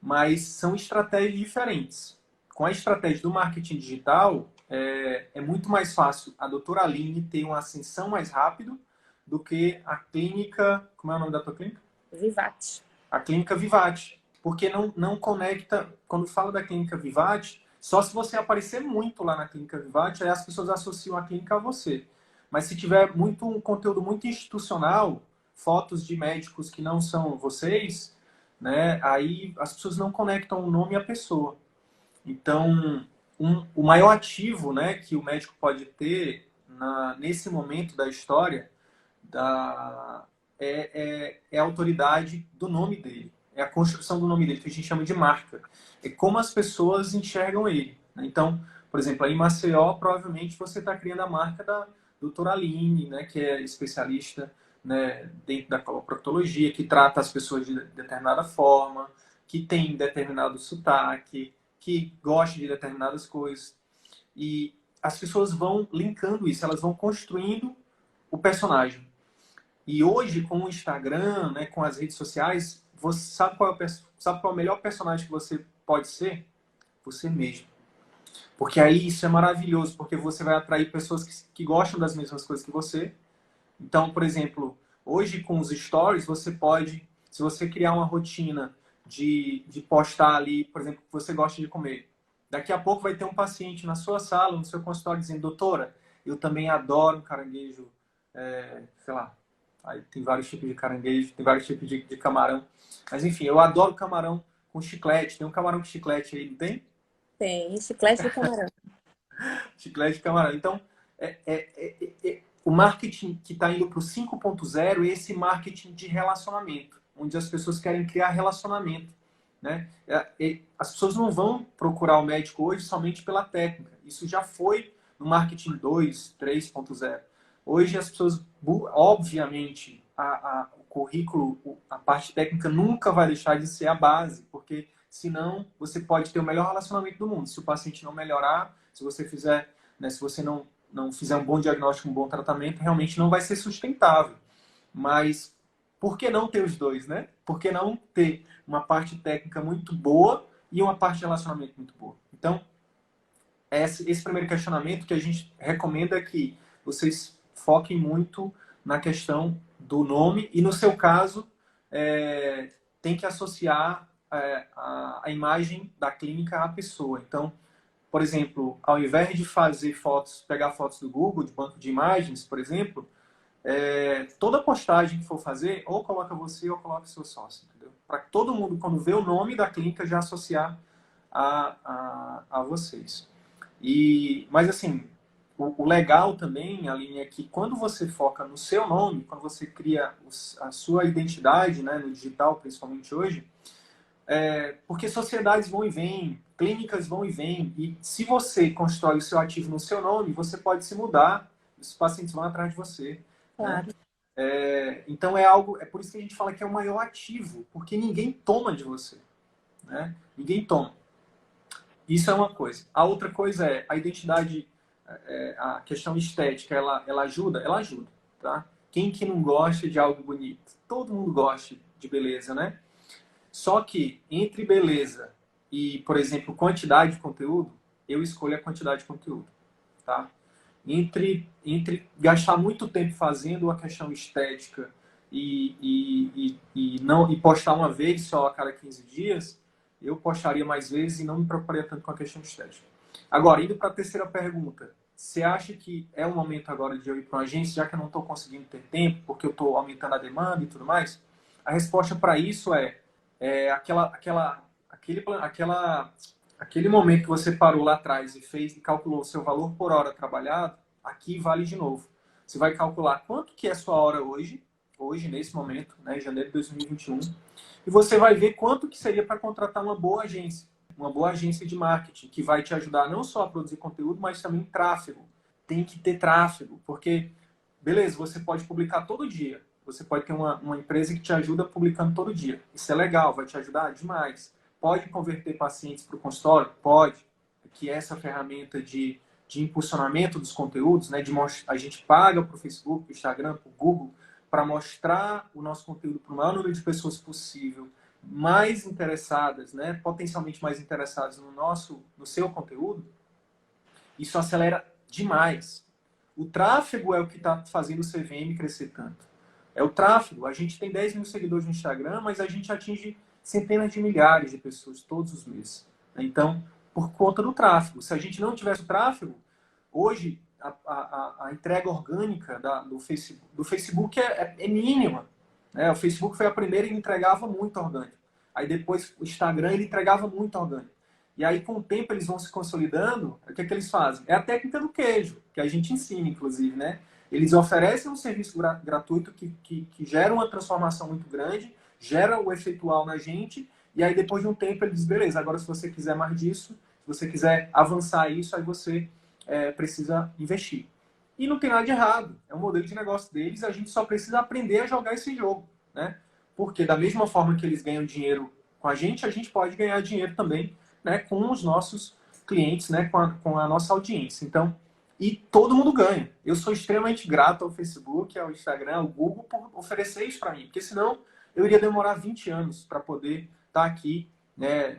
Mas são estratégias diferentes. Com a estratégia do marketing digital, é muito mais fácil a doutora Aline ter uma ascensão mais rápido do que a clínica... Como é o nome da tua clínica? Vivat. A clínica Vivate. Porque não conecta... Quando fala da clínica Vivate, só se você aparecer muito lá na clínica Vivate, aí as pessoas associam a clínica a você. Mas se tiver um conteúdo muito institucional, fotos de médicos que não são vocês, né, aí as pessoas não conectam o nome à pessoa. Então, o maior ativo, né, que o médico pode ter nesse momento da história é a autoridade do nome dele. É a construção do nome dele, que a gente chama de marca. É como as pessoas enxergam ele, né? Então, por exemplo, aí em Maceió, provavelmente você está criando a marca da doutora Aline, né, que é especialista, né, dentro da coloproctologia, que trata as pessoas de determinada forma, que tem determinado sotaque, que gosta de determinadas coisas. E as pessoas vão linkando isso, elas vão construindo o personagem. E hoje, com o Instagram, né, com as redes sociais, você sabe qual é o melhor personagem que você pode ser? Você mesmo. Porque aí isso é maravilhoso, porque você vai atrair pessoas que gostam das mesmas coisas que você. Então, por exemplo, hoje com os stories, você pode, se você criar uma rotina de postar ali, por exemplo, que você gosta de comer. Daqui a pouco vai ter um paciente na sua sala, no seu consultório, dizendo, doutora, eu também adoro um caranguejo, sei lá, aí tem vários tipos de caranguejo, tem vários tipos de camarão. Mas enfim, eu adoro camarão com chiclete. Tem um camarão com chiclete aí, não tem? Tem, chiclete de camarão. Chiclete de camarão. Então, o marketing que está indo para o 5.0 é esse marketing de relacionamento, onde as pessoas querem criar relacionamento, né? As pessoas não vão procurar o médico hoje somente pela técnica. Isso já foi no marketing 2, 3.0. Hoje as pessoas, obviamente, o currículo, a parte técnica nunca vai deixar de ser a base, porque senão você pode ter o melhor relacionamento do mundo. Se o paciente não melhorar, se você fizer, né, se você não fizer um bom diagnóstico, um bom tratamento, realmente não vai ser sustentável. Mas por que não ter os dois, né? Por que não ter uma parte técnica muito boa e uma parte de relacionamento muito boa? Então, esse primeiro questionamento que a gente recomenda é que vocês foquem muito na questão do nome e, no seu caso, tem que associar a imagem da clínica à pessoa. Então, por exemplo, ao invés de fazer fotos, pegar fotos do Google, de banco de imagens, por exemplo, toda postagem que for fazer, ou coloca você ou coloca seu sócio, entendeu? Para que todo mundo, quando vê o nome da clínica, já associar a vocês. Mas assim, o legal também, Aline, é que quando você foca no seu nome, quando você cria a sua identidade, né, no digital, principalmente hoje, porque sociedades vão e vêm, clínicas vão e vêm, e se você constrói o seu ativo no seu nome, você pode se mudar, os pacientes vão atrás de você. Claro. Né? Então é por isso que a gente fala que é o maior ativo, porque ninguém toma de você. Né? Ninguém toma. Isso é uma coisa. A outra coisa é a identidade, a questão estética, ela ajuda? Ela ajuda. Tá? Quem que não gosta de algo bonito? Todo mundo gosta de beleza, né? Só que entre beleza e, por exemplo, quantidade de conteúdo, eu escolho a quantidade de conteúdo. Tá? Entre gastar muito tempo fazendo a questão estética e postar uma vez só a cada 15 dias, eu postaria mais vezes e não me preocuparia tanto com a questão estética. Agora, indo para a terceira pergunta, você acha que é o momento agora de eu ir para uma agência, já que eu não estou conseguindo ter tempo, porque eu estou aumentando a demanda e tudo mais? A resposta para isso aquele momento que você parou lá atrás e calculou o seu valor por hora trabalhado, aqui vale de novo. Você vai calcular quanto que é a sua hora hoje, nesse momento, né, em janeiro de 2021, e você vai ver quanto que seria para contratar uma boa agência de marketing, que vai te ajudar não só a produzir conteúdo, mas também tráfego. Tem que ter tráfego, porque, beleza, você pode publicar todo dia. Você pode ter uma empresa que te ajuda publicando todo dia. Isso é legal, vai te ajudar demais. Pode converter pacientes para o consultório? Pode. Que é essa ferramenta de impulsionamento dos conteúdos, né? A gente paga para o Facebook, para o Instagram, para o Google, para mostrar o nosso conteúdo para o maior número de pessoas possível, mais interessadas, né? Potencialmente mais interessadas no seu conteúdo. Isso acelera demais. O tráfego é o que está fazendo o CVM crescer tanto. É o tráfego. A gente tem 10 mil seguidores no Instagram, mas a gente atinge centenas de milhares de pessoas todos os meses. Então, por conta do tráfego. Se a gente não tivesse o tráfego, hoje a entrega orgânica do Facebook é mínima. Né? O Facebook foi a primeira que entregava muito orgânico. Aí depois o Instagram ele entregava muito orgânico. E aí, com o tempo, eles vão se consolidando. O que é que eles fazem? É a técnica do queijo, que a gente ensina, inclusive, né? Eles oferecem um serviço gratuito que gera uma transformação muito grande, gera o efeitual na gente, e aí, depois de um tempo, eles dizem, beleza, agora se você quiser mais disso, se você quiser avançar isso, aí você precisa investir. E não tem nada de errado. É um modelo de negócio deles, a gente só precisa aprender a jogar esse jogo, né? Porque da mesma forma que eles ganham dinheiro com a gente pode ganhar dinheiro também, né, com os nossos clientes, né, com a nossa audiência. Então, e todo mundo ganha. Eu sou extremamente grato ao Facebook, ao Instagram, ao Google por oferecer isso para mim, porque senão eu iria demorar 20 anos para poder estar aqui, né,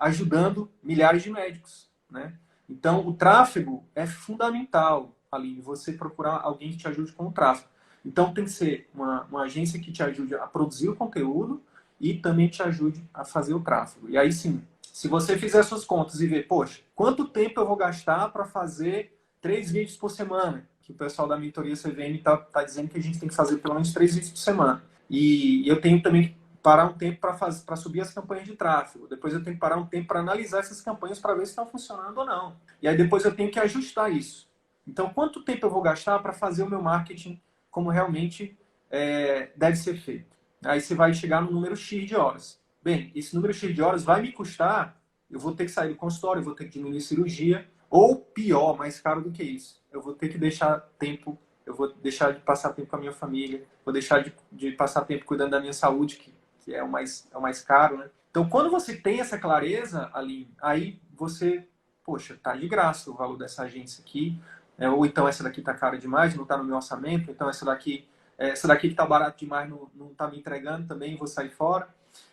ajudando milhares de médicos, né? Então, o tráfego é fundamental, Aline, você procurar alguém que te ajude com o tráfego. Então, tem que ser uma agência que te ajude a produzir o conteúdo e também te ajude a fazer o tráfego. E aí sim, se você fizer suas contas e ver, poxa, quanto tempo eu vou gastar para fazer 3 vídeos por semana? Que o pessoal da mentoria CVM está dizendo que a gente tem que fazer pelo menos 3 vídeos por semana. E eu tenho também que parar um tempo para subir as campanhas de tráfego. Depois eu tenho que parar um tempo para analisar essas campanhas para ver se estão funcionando ou não. E aí depois eu tenho que ajustar isso. Então, quanto tempo eu vou gastar para fazer o meu marketing como realmente deve ser feito? Aí você vai chegar no número X de horas. Bem, esse número X de horas vai me custar, eu vou ter que sair do consultório, eu vou ter que diminuir cirurgia, ou pior, mais caro do que isso, eu vou ter que deixar tempo, eu vou deixar de passar tempo com a minha família, vou deixar de passar tempo cuidando da minha saúde, que é o mais caro, né? Então, quando você tem essa clareza, Aline, aí você, poxa, tá de graça o valor dessa agência aqui, ou então essa daqui tá cara demais, não tá no meu orçamento, então essa daqui que está barato demais não está me entregando também, vou sair fora.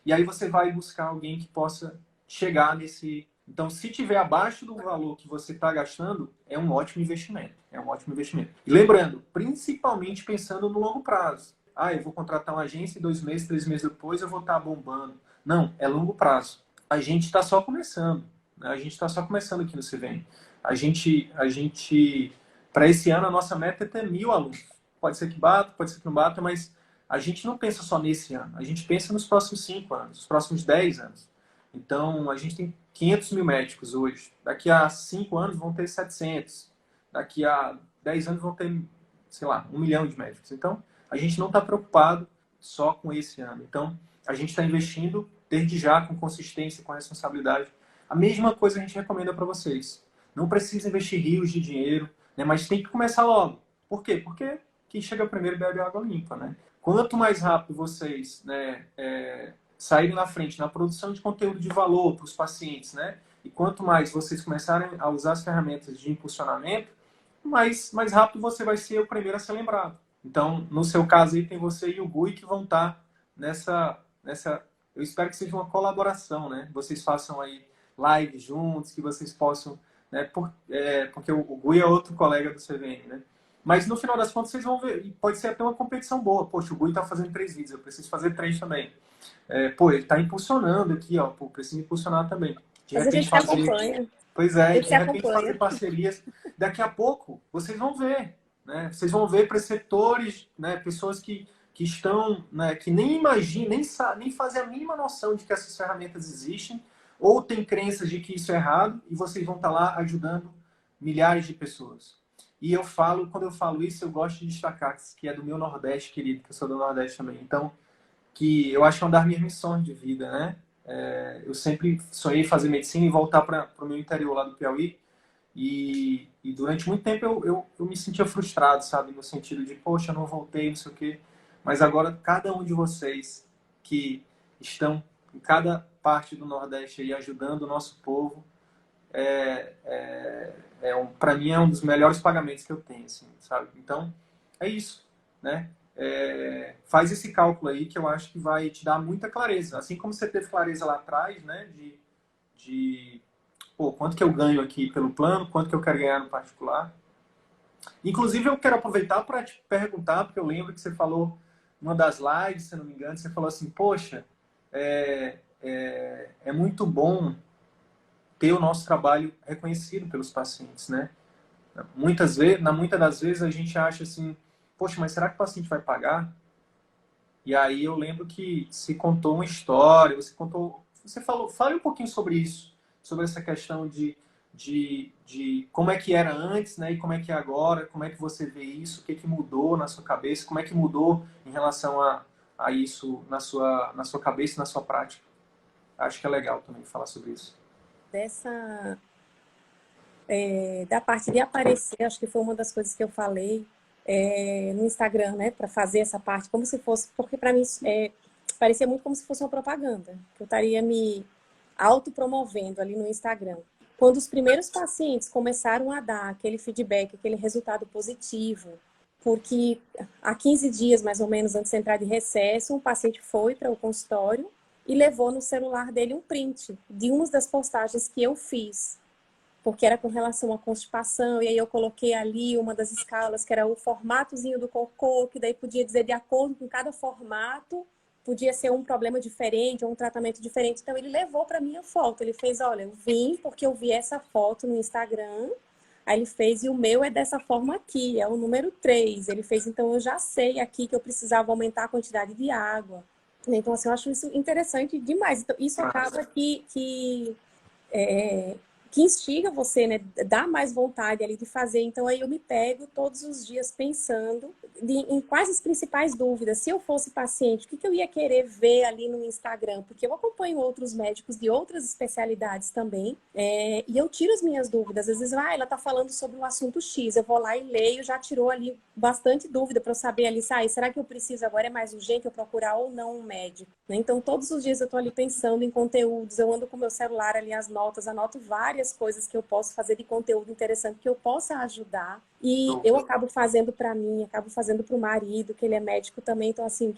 E aí você vai buscar alguém que possa chegar nesse... Então, se tiver abaixo do valor que você está gastando, é um ótimo investimento. É um ótimo investimento. E lembrando, principalmente pensando no longo prazo. Ah, eu vou contratar uma agência e 2 meses, 3 meses depois eu vou estar bombando. Não, é longo prazo. A gente está só começando. Né? A gente está só começando aqui no CVM. A gente para esse ano, a nossa meta é ter 1.000 alunos. Pode ser que bata, pode ser que não bata, mas a gente não pensa só nesse ano. A gente pensa nos próximos 5 anos, nos próximos 10 anos. Então, a gente tem 500 mil médicos hoje. Daqui a 5 anos vão ter 700. Daqui a 10 anos vão ter, sei lá, 1 milhão de médicos. Então, a gente não está preocupado só com esse ano. Então, a gente está investindo desde já, com consistência, com responsabilidade. A mesma coisa a gente recomenda para vocês. Não precisa investir rios de dinheiro, né? Mas tem que começar logo. Por quê? Porque quem chega primeiro bebe água limpa, né? Quanto mais rápido vocês, né, saírem na frente na produção de conteúdo de valor para os pacientes, né? E quanto mais vocês começarem a usar as ferramentas de impulsionamento, mais rápido você vai ser o primeiro a ser lembrado. Então, no seu caso aí, tem você e o Gui que vão estar nessa... Eu espero que seja uma colaboração, né? Vocês façam aí lives juntos, que vocês possam... Né? Porque o Gui é outro colega do CVM, né? Mas no final das contas vocês vão ver, e pode ser até uma competição boa. Poxa, o Gui está fazendo 3 vídeos, eu preciso fazer 3 também. Pô, ele está impulsionando aqui, ó, pô, preciso impulsionar também. De Mas a repente gente se acompanha. Pois A gente de se repente fazer acompanha. parcerias. Daqui a pouco vocês vão ver, né? Vocês vão ver preceptores, né? Pessoas que estão, né? Que nem imaginam, nem fazem a mínima noção de que essas ferramentas existem, ou têm crenças de que isso é errado, e vocês vão estar lá ajudando milhares de pessoas. E quando eu falo isso, eu gosto de destacar que é do meu Nordeste, querido, que eu sou do Nordeste também. Então, que eu acho que é uma das minhas missões de vida, né? Eu sempre sonhei fazer medicina e voltar para o meu interior lá do Piauí. E durante muito tempo eu me sentia frustrado, sabe? No sentido de, poxa, eu não voltei, não sei o quê. Mas agora, cada um de vocês que estão em cada parte do Nordeste aí ajudando o nosso povo, para mim é um dos melhores pagamentos que eu tenho, assim, sabe? Então, é isso, né? Faz esse cálculo aí que eu acho que vai te dar muita clareza. Assim como você teve clareza lá atrás, né? Pô, quanto que eu ganho aqui pelo plano, quanto que eu quero ganhar no particular. Inclusive, eu quero aproveitar para te perguntar, porque eu lembro que você falou numa das lives, se não me engano, você falou assim, poxa, é muito bom ter o nosso trabalho reconhecido pelos pacientes, né? Muitas das vezes a gente acha assim, poxa, mas será que o paciente vai pagar? E aí eu lembro que se contou uma história, você falou, fale um pouquinho sobre isso. sobre essa questão de como é que era antes, né, e como é que é agora, como é que você vê isso, o que que mudou na sua cabeça, como é que mudou em relação a isso na sua cabeça e na sua prática. Acho que é legal também falar sobre isso. Dessa, da parte de aparecer, acho que foi uma das coisas que eu falei no Instagram, né, para fazer essa parte, como se fosse, porque para mim parecia muito como se fosse uma propaganda, que eu estaria me autopromovendo ali no Instagram. Quando os primeiros pacientes começaram a dar aquele feedback, aquele resultado positivo, porque há 15 dias, mais ou menos, antes de entrar de recesso, um paciente foi para o consultório e levou no celular dele um print de uma das postagens que eu fiz, porque era com relação à constipação, e aí eu coloquei ali uma das escalas, que era o formatozinho do cocô, que daí podia dizer de acordo com cada formato, podia ser um problema diferente, ou um tratamento diferente. Então ele levou para minha foto, ele fez, olha, eu vim porque eu vi essa foto no Instagram, aí ele fez, e o meu é dessa forma aqui, é o número 3. Ele fez, então eu já sei aqui que eu precisava aumentar a quantidade de água. Então, assim, eu acho isso interessante demais. Então, isso acaba é, que instiga você, né? Dá mais vontade ali de fazer. Então, aí eu me pego todos os dias pensando em quais as principais dúvidas. Se eu fosse paciente, o que eu ia querer ver ali no Instagram? Porque eu acompanho outros médicos de outras especialidades também, e eu tiro as minhas dúvidas. Às vezes, ela está falando sobre um assunto X, eu vou lá e leio, já tirou ali bastante dúvida para eu saber ali, será que eu preciso agora, é mais urgente eu procurar ou não um médico? Né? Então, todos os dias eu estou ali pensando em conteúdos, eu ando com o meu celular ali, as notas, anoto várias coisas que eu posso fazer de conteúdo interessante, que eu possa ajudar. E eu acabo fazendo para mim, acabo fazendo para o marido, que ele é médico também. Então, assim,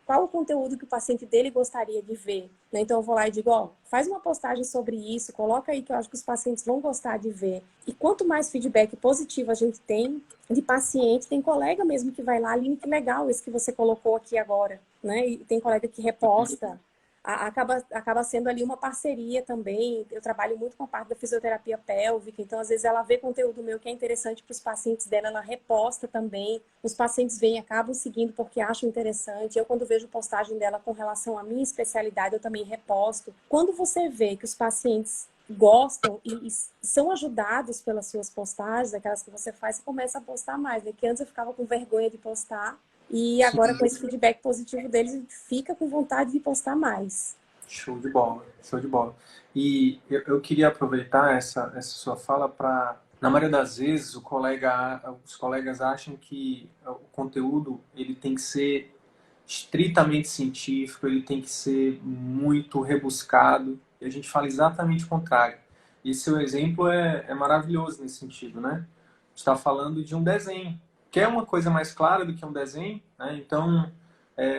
qual o conteúdo que o paciente dele gostaria de ver? Né? Então, eu vou lá e digo, ó, faz uma postagem sobre isso, coloca aí que eu acho que os pacientes vão gostar de ver. E quanto mais feedback positivo a gente tem de paciente, tem colega mesmo que vai lá, Aline, que legal esse que você colocou aqui agora, né? E tem colega que reposta. Acaba sendo ali uma parceria também. Eu trabalho muito com a parte da fisioterapia pélvica, então às vezes ela vê conteúdo meu que é interessante para os pacientes dela, ela reposta também. Os pacientes vêm, acabam seguindo porque acham interessante. Eu, quando vejo postagem dela com relação à minha especialidade, eu também reposto. Quando você vê que os pacientes gostam e são ajudados pelas suas postagens, aquelas que você faz, você começa a postar mais, né? Que antes eu ficava com vergonha de postar, e agora, com esse feedback positivo deles, a gente fica com vontade de postar mais. Show de bola, show de bola. E eu queria aproveitar essa sua fala para, na maioria das vezes, os colegas acham que o conteúdo ele tem que ser estritamente científico, ele tem que ser muito rebuscado, e a gente fala exatamente o contrário. E seu exemplo é maravilhoso nesse sentido, né? Está falando de um desenho. Quer uma coisa mais clara do que um desenho, né? Então,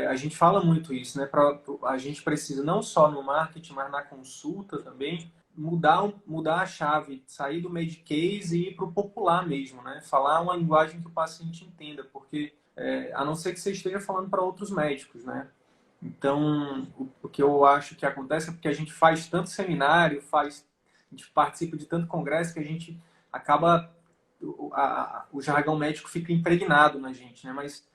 a gente fala muito isso, né? A gente precisa, não só no marketing, mas na consulta também, mudar a chave, sair do medicase e ir para o popular mesmo, né? Falar uma linguagem que o paciente entenda, porque a não ser que você esteja falando para outros médicos, né? Então, o que eu acho que acontece é porque a gente faz tanto seminário, a gente participa de tanto congresso que a gente acaba, o jargão médico fica impregnado na gente, né? Mas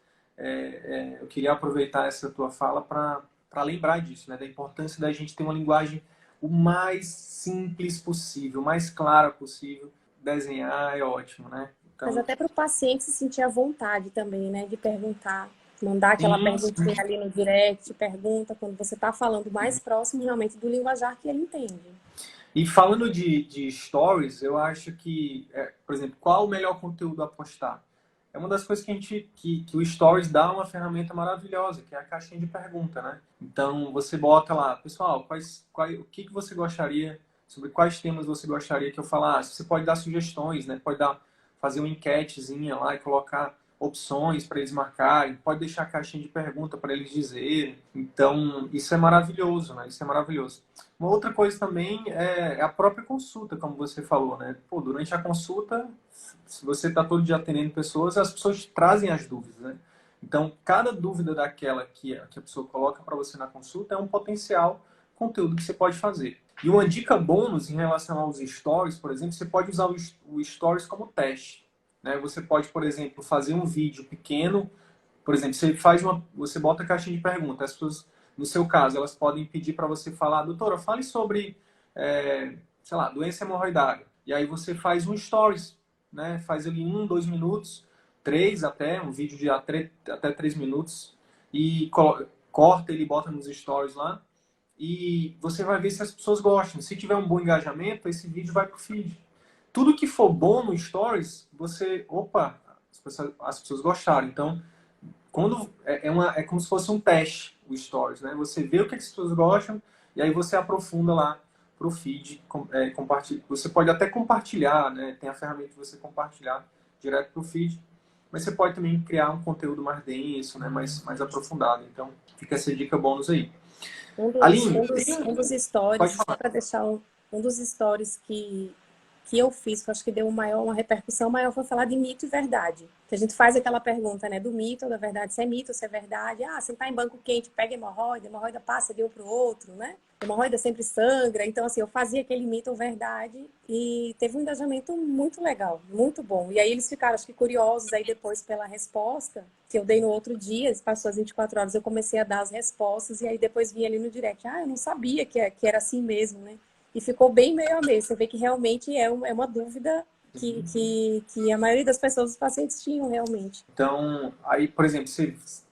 eu queria aproveitar essa tua fala para lembrar disso, né? Da importância da gente ter uma linguagem o mais simples possível, o mais clara possível. Desenhar é ótimo, né? Mas Então, até para o paciente se sentir à vontade também, né? De perguntar, mandar aquela sim, perguntinha sim. ali no direct, pergunta, quando você está falando mais próximo realmente do linguajar que ele entende. E falando de stories, eu acho que, por exemplo, qual o melhor conteúdo a postar? É uma das coisas que o Stories dá uma ferramenta maravilhosa, que é a caixinha de pergunta, né? Então, você bota lá, pessoal, o que você gostaria, sobre quais temas você gostaria que eu falasse? Você pode dar sugestões, né? Fazer uma enquetezinha lá e colocar opções para eles marcarem, pode deixar a caixinha de pergunta para eles dizerem. Então, isso é maravilhoso, né? Isso é maravilhoso. Uma outra coisa também é a própria consulta, como você falou, né? Pô, durante a consulta, se você está todo dia atendendo pessoas, as pessoas trazem as dúvidas, né? Então, cada dúvida daquela que a pessoa coloca para você na consulta é um potencial conteúdo que você pode fazer. E uma dica bônus em relação aos stories, por exemplo, você pode usar o stories como teste, né? Você pode, por exemplo, fazer um vídeo pequeno, por exemplo, você bota a caixinha de perguntas, as pessoas, no seu caso, elas podem pedir para você falar, doutora, fale sobre sei lá, doença hemorroidária. E aí você faz um stories, né? Faz ali 1, 2 minutos, 3 até, um vídeo de até 3 minutos, e corta ele e bota nos stories lá. E você vai ver se as pessoas gostam. Se tiver um bom engajamento, esse vídeo vai pro feed. Tudo que for bom no stories, você, opa, as pessoas gostaram. Então, quando é como se fosse um teste, o stories, né? Você vê o que as pessoas gostam e aí você aprofunda lá pro feed, compartilha. Você pode até compartilhar, né? Tem a ferramenta de você compartilhar direto pro feed, mas você pode também criar um conteúdo mais denso, né? Mais aprofundado. Então, fica essa dica bônus aí. Aline, Um dos pode stories, só falar. para deixar um dos stories que eu fiz, que eu acho que deu uma repercussão maior, foi falar de mito e verdade. Que a gente faz aquela pergunta, né, do mito ou da verdade, se é mito ou se é verdade. Ah, sentar em banco quente, pega hemorroida passa de um para o outro, né? Hemorroida sempre sangra. Então, assim, eu fazia aquele mito ou verdade e teve um engajamento muito legal, muito bom. E aí eles ficaram, acho que, curiosos aí depois pela resposta que eu dei no outro dia, passou as 24 horas, eu comecei a dar as respostas e aí depois vinha ali no direct, eu não sabia que era assim mesmo, né? E ficou bem meio a meio. Você vê que realmente é uma dúvida que a maioria das pessoas, os pacientes, tinham realmente. Então, aí, por exemplo,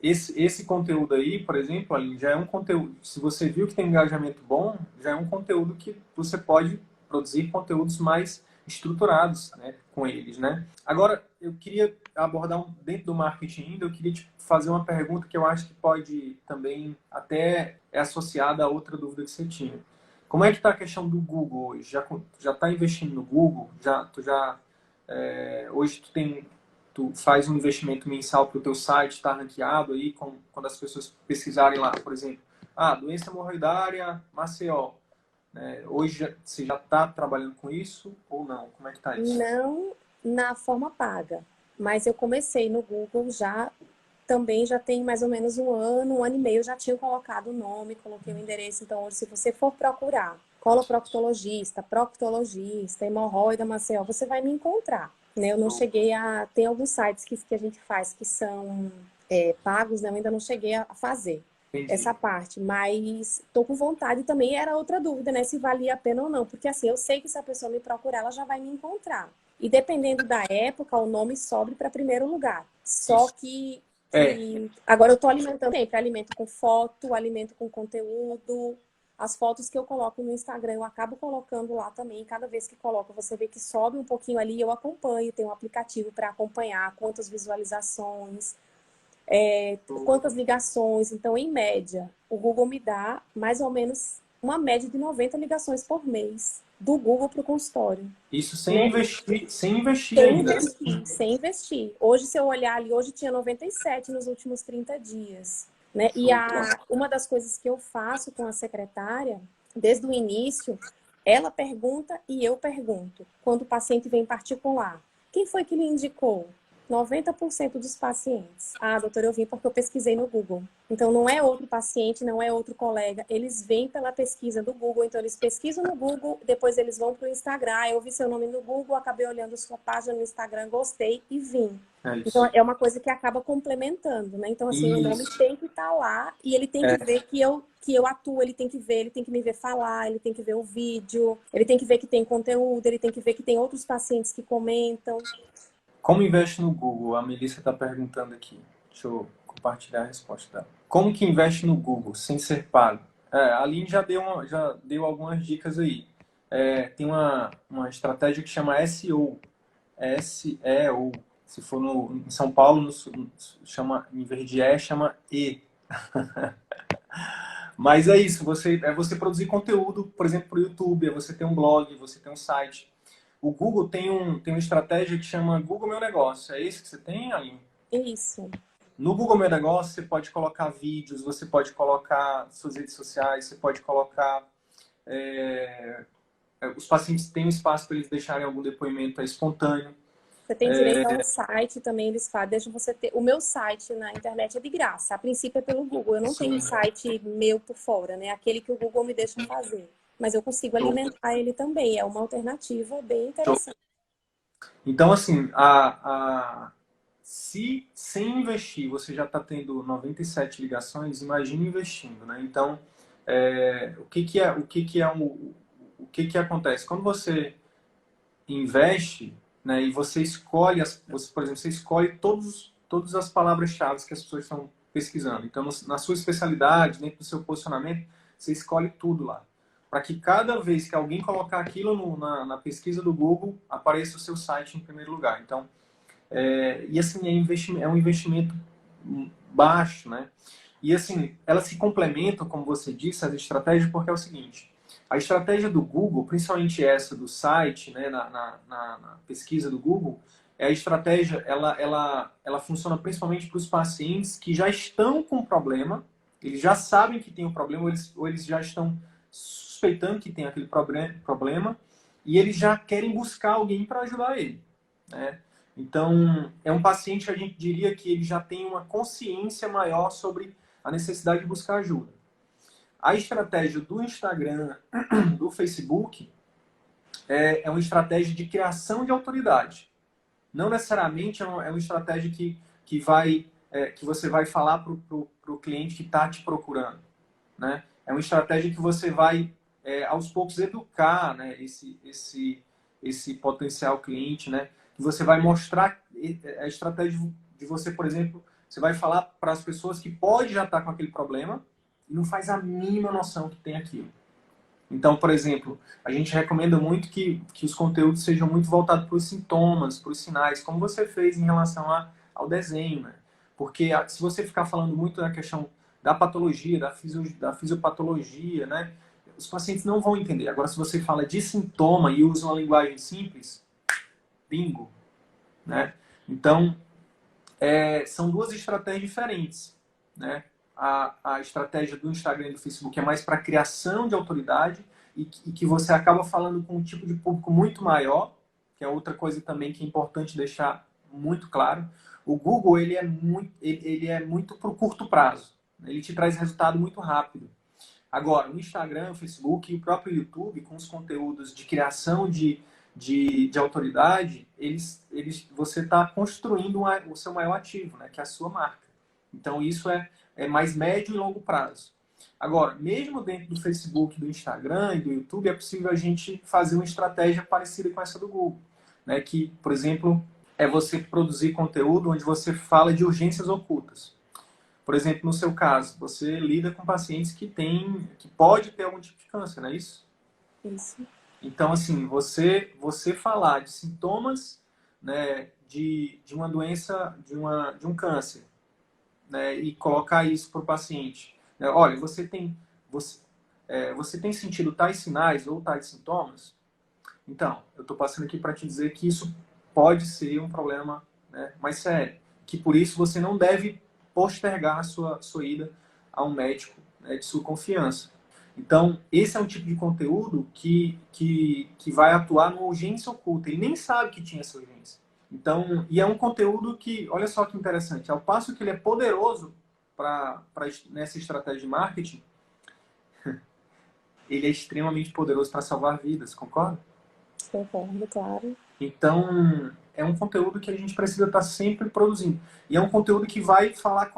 esse conteúdo aí, por exemplo, Aline, já é um conteúdo. Se você viu que tem engajamento bom, já é um conteúdo que você pode produzir conteúdos mais estruturados, né, com eles, né? Agora, eu queria abordar dentro do marketing ainda, eu queria te fazer uma pergunta que eu acho que pode também até é associada a outra dúvida que você tinha. Como é que está a questão do Google hoje? Já está investindo no Google? Hoje tu faz um investimento mensal para o teu site estar ranqueado aí, quando as pessoas pesquisarem lá, por exemplo, doença hemorroidária, Maceió. Hoje você já está trabalhando com isso ou não? Como é que está isso? Não na forma paga, mas eu comecei no Google também já tem mais ou menos um ano e meio, eu já tinha colocado o nome, coloquei o endereço. Então, hoje, se você for procurar coloproctologista, proctologista, hemorroida, Maceió, você vai me encontrar. Né? Eu não cheguei a... Tem alguns sites que a gente faz que são pagos, né? Eu ainda não cheguei a fazer Entendi. essa parte, mas tô com vontade também. Era outra dúvida, né? Se valia a pena ou não, porque assim, eu sei que se a pessoa me procurar, ela já vai me encontrar. E dependendo da época, o nome sobe para primeiro lugar. Só Isso. que agora eu estou alimentando sempre, alimento com foto, alimento com conteúdo. As fotos que eu coloco no Instagram, eu acabo colocando lá também. Cada vez que coloco, você vê que sobe um pouquinho ali, eu acompanho. Tem um aplicativo para acompanhar quantas visualizações, quantas ligações. Então, em média, o Google me dá mais ou menos uma média de 90 ligações por mês do Google para o consultório. Isso Né? sem investir Sem ainda, né? investir, sem investir. Hoje, se eu olhar ali, hoje tinha 97 nos últimos 30 dias. Né? E Show. uma das coisas que eu faço com a secretária, desde o início, ela pergunta e eu pergunto. Quando o paciente vem particular, quem foi que lhe indicou? 90% dos pacientes. Ah, doutora, eu vim porque eu pesquisei no Google. Então, não é outro paciente, não é outro colega. Eles vêm pela pesquisa do Google. Então, eles pesquisam no Google, depois eles vão para o Instagram. Eu vi seu nome no Google, acabei olhando sua página no Instagram, gostei e vim. É Então, isso. é uma coisa que acaba complementando, né? Então, assim, o nome Isso. tem que estar lá e ele tem que ver que eu atuo, ele tem que ver, ele tem que me ver falar, ele tem que ver o vídeo, ele tem que ver que tem conteúdo, ele tem que ver que tem outros pacientes que comentam. Como investe no Google? A Melissa está perguntando aqui. Deixa eu compartilhar a resposta dela. Como que investe no Google sem ser pago? A Aline já deu algumas dicas aí. Tem uma estratégia que chama SEO. SEO. Se for em São Paulo, chama, em vez de chama E. Mas é isso, você produzir conteúdo, por exemplo, para o YouTube, é você ter um blog, você ter um site. O Google tem uma estratégia que chama Google Meu Negócio. É isso que você tem, Aline? Isso. No Google Meu Negócio, você pode colocar vídeos, você pode colocar suas redes sociais, você pode colocar... os pacientes têm um espaço para eles deixarem algum depoimento espontâneo. Você tem direito a um site também, eles fazem, deixa você ter. O meu site na internet é de graça. A princípio é pelo Google. Eu não tenho um Sim. site meu por fora, né? Aquele que o Google me deixa fazer. Mas eu consigo alimentar ele também. É uma alternativa bem interessante. Então, assim, se sem investir você já está tendo 97 ligações, imagine investindo, né? Então, o que que é o que que acontece? Quando você investe, né, e você escolhe, por exemplo, você escolhe todas as palavras-chave que as pessoas estão pesquisando. Então, na sua especialidade, dentro do seu posicionamento, você escolhe tudo lá. Para que cada vez que alguém colocar aquilo na pesquisa do Google, apareça o seu site em primeiro lugar. Então, e assim, é um investimento baixo, né? E assim, elas se complementam, como você disse, as estratégias, porque é o seguinte: a estratégia do Google, principalmente essa do site, né, na pesquisa do Google, a estratégia, ela funciona principalmente para os pacientes que já estão com problema, eles já sabem que tem um problema, ou eles já estão suspeitando que tem aquele problema, e eles já querem buscar alguém para ajudar ele, né? Então, é um paciente que a gente diria que ele já tem uma consciência maior sobre a necessidade de buscar ajuda. A estratégia do Instagram, do Facebook, é uma estratégia de criação de autoridade. Não necessariamente é uma estratégia que você vai falar para o cliente que está te procurando, né? É uma estratégia que você vai, aos poucos, educar, né, esse potencial cliente, né? Que você vai mostrar a estratégia de você, por exemplo, você vai falar para as pessoas que pode já estar com aquele problema e não faz a mínima noção que tem aquilo. Então, por exemplo, a gente recomenda muito que os conteúdos sejam muito voltados para os sintomas, para os sinais, como você fez em relação ao desenho, né? Porque se você ficar falando muito da questão da patologia, da fisiopatologia, né? Os pacientes não vão entender. Agora, se você fala de sintoma e usa uma linguagem simples, bingo, né? Então, são duas estratégias diferentes, né? A estratégia do Instagram e do Facebook é mais para criação de autoridade e que você acaba falando com um tipo de público muito maior, que é outra coisa também que é importante deixar muito claro. O Google, ele é muito para o curto prazo. Ele te traz resultado muito rápido. Agora, o Instagram, o Facebook e o próprio YouTube, com os conteúdos de criação de autoridade, você está construindo o seu maior ativo, né, que é a sua marca. Então, isso é mais médio e longo prazo. Agora, mesmo dentro do Facebook, do Instagram e do YouTube, é possível a gente fazer uma estratégia parecida com essa do Google, né, que, por exemplo, é você produzir conteúdo onde você fala de urgências ocultas. Por exemplo, no seu caso, você lida com pacientes que pode ter algum tipo de câncer, não é isso? Isso. Então, assim, você falar de sintomas, né, de uma doença, de um câncer, né, e colocar isso para o paciente, né? Olha, você tem sentido tais sinais ou tais sintomas? Então, eu estou passando aqui para te dizer que isso pode ser um problema, né, mais sério. Que por isso você não deve postergar a sua ida a um médico, né, de sua confiança. Então, esse é um tipo de conteúdo que vai atuar numa urgência oculta. Ele nem sabe que tinha essa urgência. Então, e é um conteúdo que, olha só que interessante, ao passo que ele é poderoso nessa estratégia de marketing, ele é extremamente poderoso para salvar vidas, concorda? Concordo, claro. Então, é um conteúdo que a gente precisa estar sempre produzindo. E é um conteúdo que vai falar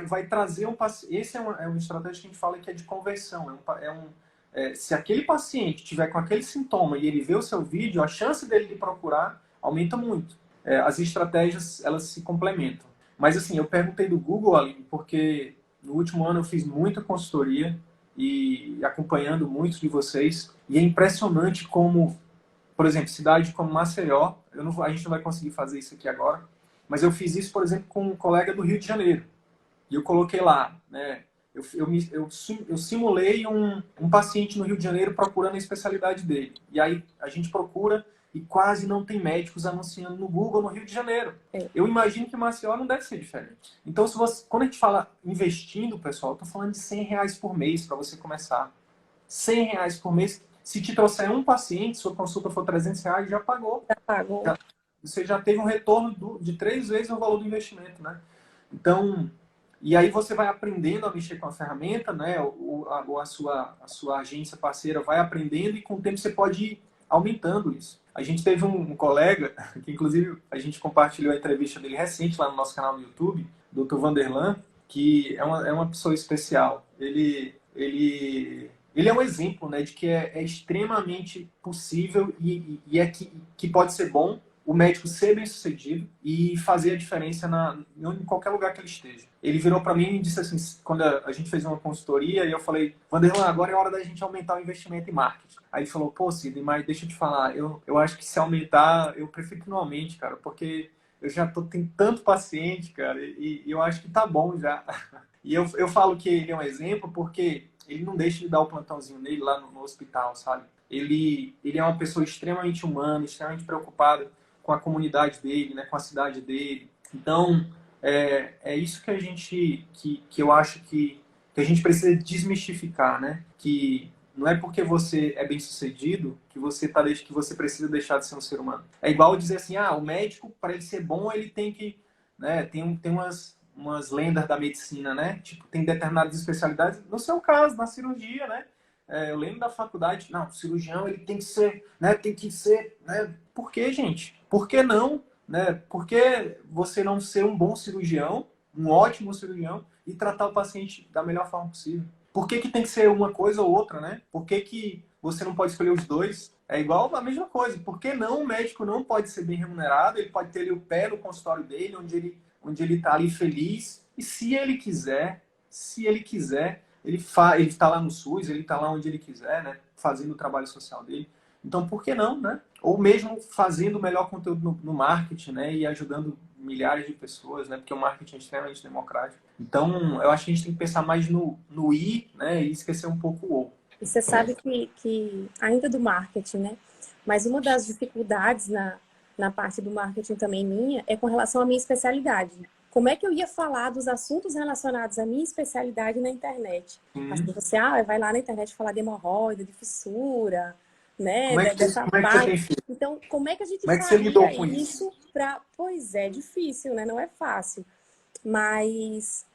vai trazer um paciente. Esse é uma estratégia que a gente fala que é de conversão. Se aquele paciente tiver com aquele sintoma e ele vê o seu vídeo, a chance dele de procurar aumenta muito. As estratégias, elas se complementam. Mas assim, eu perguntei do Google, Aline, porque no último ano eu fiz muita consultoria e acompanhando muitos de vocês. E é impressionante como, por exemplo, cidade como Maceió, a gente não vai conseguir fazer isso aqui agora, mas eu fiz isso, por exemplo, com um colega do Rio de Janeiro. E eu coloquei lá, né? Eu simulei um paciente no Rio de Janeiro procurando a especialidade dele. E aí a gente procura e quase não tem médicos anunciando no Google no Rio de Janeiro. Eu imagino que Maceió não deve ser diferente. Então, quando a gente fala investindo, pessoal, eu estou falando de R$100 por mês para você começar. R$100 por mês. Se te trouxer um paciente, sua consulta for R$300, já pagou. Já pagou. Você já teve um retorno de 3 vezes o valor do investimento, né? Então, e aí você vai aprendendo a mexer com a ferramenta, né? Ou a sua agência parceira vai aprendendo e com o tempo você pode ir aumentando isso. A gente teve um colega, que inclusive a gente compartilhou a entrevista dele recente lá no nosso canal no YouTube, Dr. Vanderlan, que é uma pessoa especial. Ele ele é um exemplo, né, de que é extremamente possível e é que pode ser bom o médico ser bem-sucedido e fazer a diferença em qualquer lugar que ele esteja. Ele virou para mim e disse assim, quando a gente fez uma consultoria, e eu falei, Vanderlan, agora é hora da gente aumentar o investimento em marketing. Aí ele falou, pô, Sidney, mas deixa eu te falar, eu acho que se aumentar, eu prefiro que não aumente, cara, porque eu já tenho tanto paciente, cara, e eu acho que tá bom já. E eu falo que ele é um exemplo porque ele não deixa de dar o plantãozinho nele lá no hospital, sabe? Ele é uma pessoa extremamente humana, extremamente preocupada com a comunidade dele, né, com a cidade dele. Então, é isso que a gente, que eu acho que a gente precisa desmistificar, né? Que não é porque você é bem-sucedido que você precisa deixar de ser um ser humano. É igual dizer assim, o médico, para ele ser bom, ele tem que, né, tem umas lendas da medicina, né? Tipo, tem determinadas especialidades. No seu caso, na cirurgia, né? Eu lembro da faculdade, não, o cirurgião ele tem que ser, né? Tem que ser, né? Por que, gente? Por que não? Né? Por que você não ser um bom cirurgião, um ótimo cirurgião e tratar o paciente da melhor forma possível? Por que tem que ser uma coisa ou outra, né? Por que você não pode escolher os dois? É igual a mesma coisa. Por que não o médico não pode ser bem remunerado? Ele pode ter ali o pé no consultório dele, onde ele está ali feliz. E se ele quiser, ele está lá no SUS, ele está lá onde ele quiser, né? Fazendo o trabalho social dele. Então, por que não, né? Ou mesmo fazendo o melhor conteúdo no marketing, né? E ajudando milhares de pessoas, né? Porque o marketing é extremamente democrático. Então, eu acho que a gente tem que pensar mais no I, né? E esquecer um pouco o O. E você sabe que ainda do marketing, né? Mas uma das dificuldades na parte do marketing também minha é com relação à minha especialidade. Como é que eu ia falar dos assuntos relacionados à minha especialidade na internet? Assim, você vai lá na internet falar de hemorroida, de fissura, né? Dessa Como é que você parte. tem feito? Então, como é que a gente Como é que você lidou faria com isso? isso para... Pois é, difícil, né? Não é fácil. Mas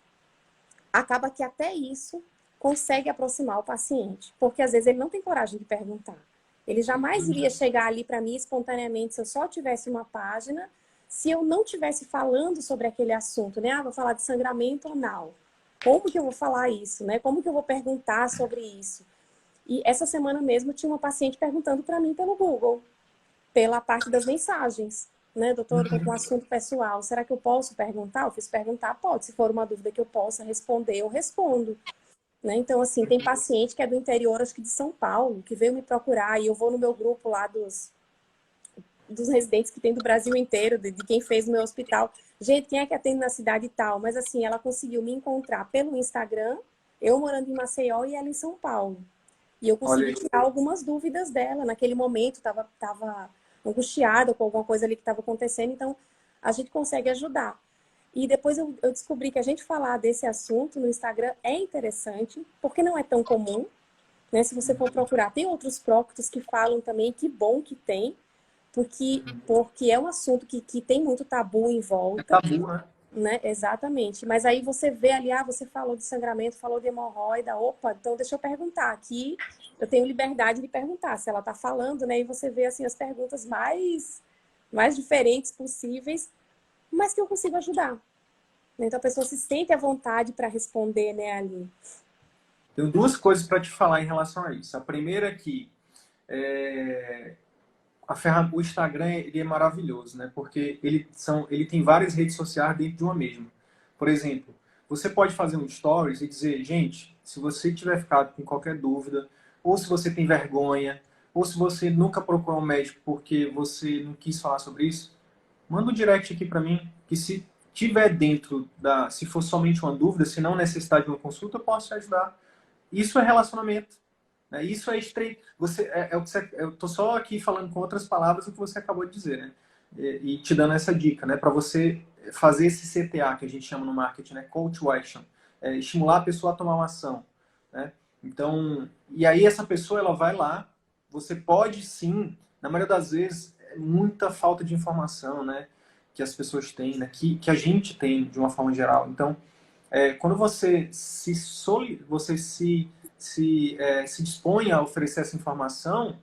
acaba que até isso consegue aproximar o paciente, porque às vezes ele não tem coragem de perguntar. Ele jamais iria chegar ali para mim espontaneamente se eu só tivesse uma página, se eu não tivesse falando sobre aquele assunto, né? Vou falar de sangramento anal. Como que eu vou falar isso, né? Como que eu vou perguntar sobre isso? E essa semana mesmo tinha uma paciente perguntando para mim pelo Google, pela parte das mensagens. Né, doutor, eu tô com um assunto pessoal, será que eu posso perguntar? Eu fiz perguntar, pode. Se for uma dúvida que eu possa responder, eu respondo. Né? Então, assim, tem paciente que é do interior, acho que de São Paulo, que veio me procurar e eu vou no meu grupo lá dos residentes que tem do Brasil inteiro, de quem fez o meu hospital. Gente, quem é que atende na cidade e tal? Mas, assim, ela conseguiu me encontrar pelo Instagram, eu morando em Maceió e ela em São Paulo. E eu Olha consegui aí. tirar algumas dúvidas dela. Naquele momento, tava angustiada com alguma coisa ali que estava acontecendo, então a gente consegue ajudar. E depois eu descobri que a gente falar desse assunto no Instagram é interessante, porque não é tão comum, né? Se você for procurar, tem outros próctos que falam também, que bom que tem, porque é um assunto que tem muito tabu em É volta, tabu, né? né? Exatamente. Mas aí você vê ali, você falou de sangramento, falou de hemorroida, opa, então deixa eu perguntar aqui. Eu tenho liberdade de perguntar se ela tá falando, né? E você vê assim as perguntas mais diferentes possíveis, mas que eu consigo ajudar. Então a pessoa se sente à vontade para responder, né, ali. Tenho duas coisas para te falar em relação a isso. A primeira é que é, o Instagram ele é maravilhoso, né? Porque ele tem várias redes sociais dentro de uma mesma. Por exemplo, você pode fazer um stories e dizer, gente, se você tiver ficado com qualquer dúvida, ou se você tem vergonha, ou se você nunca procurou um médico porque você não quis falar sobre isso, manda um direct aqui para mim, que se tiver se for somente uma dúvida, se não necessitar de uma consulta, eu posso te ajudar. Isso é relacionamento. Né? Isso é estreito. É o que eu estou só aqui falando com outras palavras o que você acabou de dizer, né? E te dando essa dica, né? Para você fazer esse CTA que a gente chama no marketing, né? Call to action, estimular a pessoa a tomar uma ação, né? Então, e aí essa pessoa ela vai lá. Você pode sim, na maioria das vezes, é muita falta de informação, né? Que as pessoas têm, né? Que a gente tem de uma forma geral. Então, quando você se dispõe a oferecer essa informação,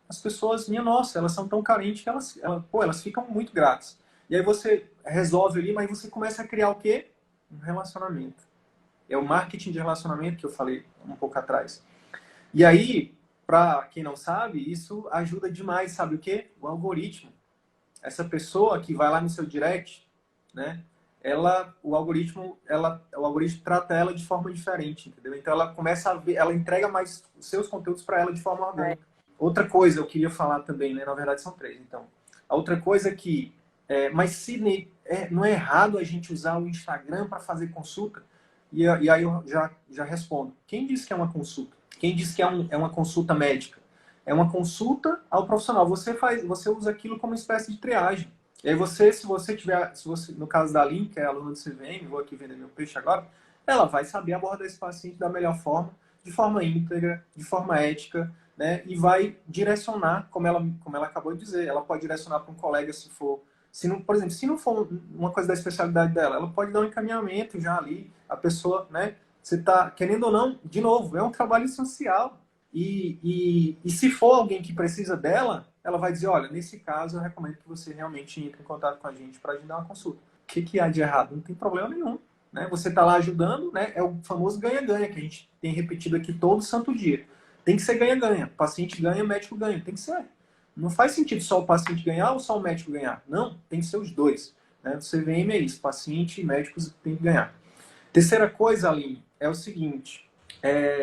as pessoas, minha nossa, elas são tão carentes que elas ficam muito gratas. E aí você resolve ali, mas você começa a criar o quê? Um relacionamento. É o marketing de relacionamento que eu falei um pouco atrás. E aí, para quem não sabe, isso ajuda demais, sabe o quê? O algoritmo. Essa pessoa que vai lá no seu direct, né? O algoritmo trata ela de forma diferente, entendeu? Então ela começa a ver, ela entrega mais os seus conteúdos para ela de forma orgânica. Outra coisa eu queria falar também, né? Na verdade são três, então. A outra coisa é que, mas Sidney, não é errado a gente usar o Instagram para fazer consulta? E aí eu já respondo. Quem disse que é uma consulta? Quem disse que é uma consulta médica? É uma consulta ao profissional. Você usa aquilo como uma espécie de triagem. E aí no caso da Aline, que é aluna do CVM, vou aqui vender meu peixe agora, ela vai saber abordar esse paciente da melhor forma, de forma íntegra, de forma ética, né? E vai direcionar, como ela acabou de dizer, ela pode direcionar para um colega por exemplo, se não for uma coisa da especialidade dela, ela pode dar um encaminhamento já ali, a pessoa, né? Você está, querendo ou não, de novo, é um trabalho social. E se for alguém que precisa dela, ela vai dizer, olha, nesse caso eu recomendo que você realmente entre em contato com a gente para agendar uma consulta. O que há de errado? Não tem problema nenhum. Né? Você está lá ajudando, né? É o famoso ganha-ganha que a gente tem repetido aqui todo santo dia. Tem que ser ganha-ganha. Paciente ganha, médico ganha. Tem que ser. Não faz sentido só o paciente ganhar ou só o médico ganhar. Não, tem que ser os dois. Né? O CVM é isso, paciente e médicos têm que ganhar. Terceira coisa, Aline, é o seguinte.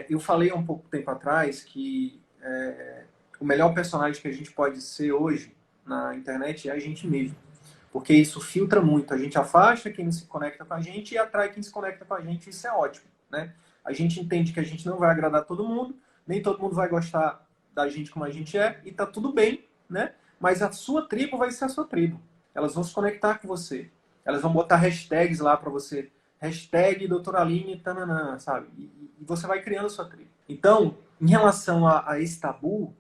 Eu falei há um pouco tempo atrás que o melhor personagem que a gente pode ser hoje na internet é a gente mesmo. Porque isso filtra muito. A gente afasta quem não se conecta com a gente e atrai quem se conecta com a gente. Isso é ótimo. Né? A gente entende que a gente não vai agradar todo mundo, nem todo mundo vai gostar da gente como a gente é, e tá tudo bem, né? Mas a sua tribo vai ser a sua tribo. Elas vão se conectar com você. Elas vão botar hashtags lá para você. Hashtag doutora Aline, tananã, sabe? E você vai criando a sua tribo. Então, em relação a esse tabu,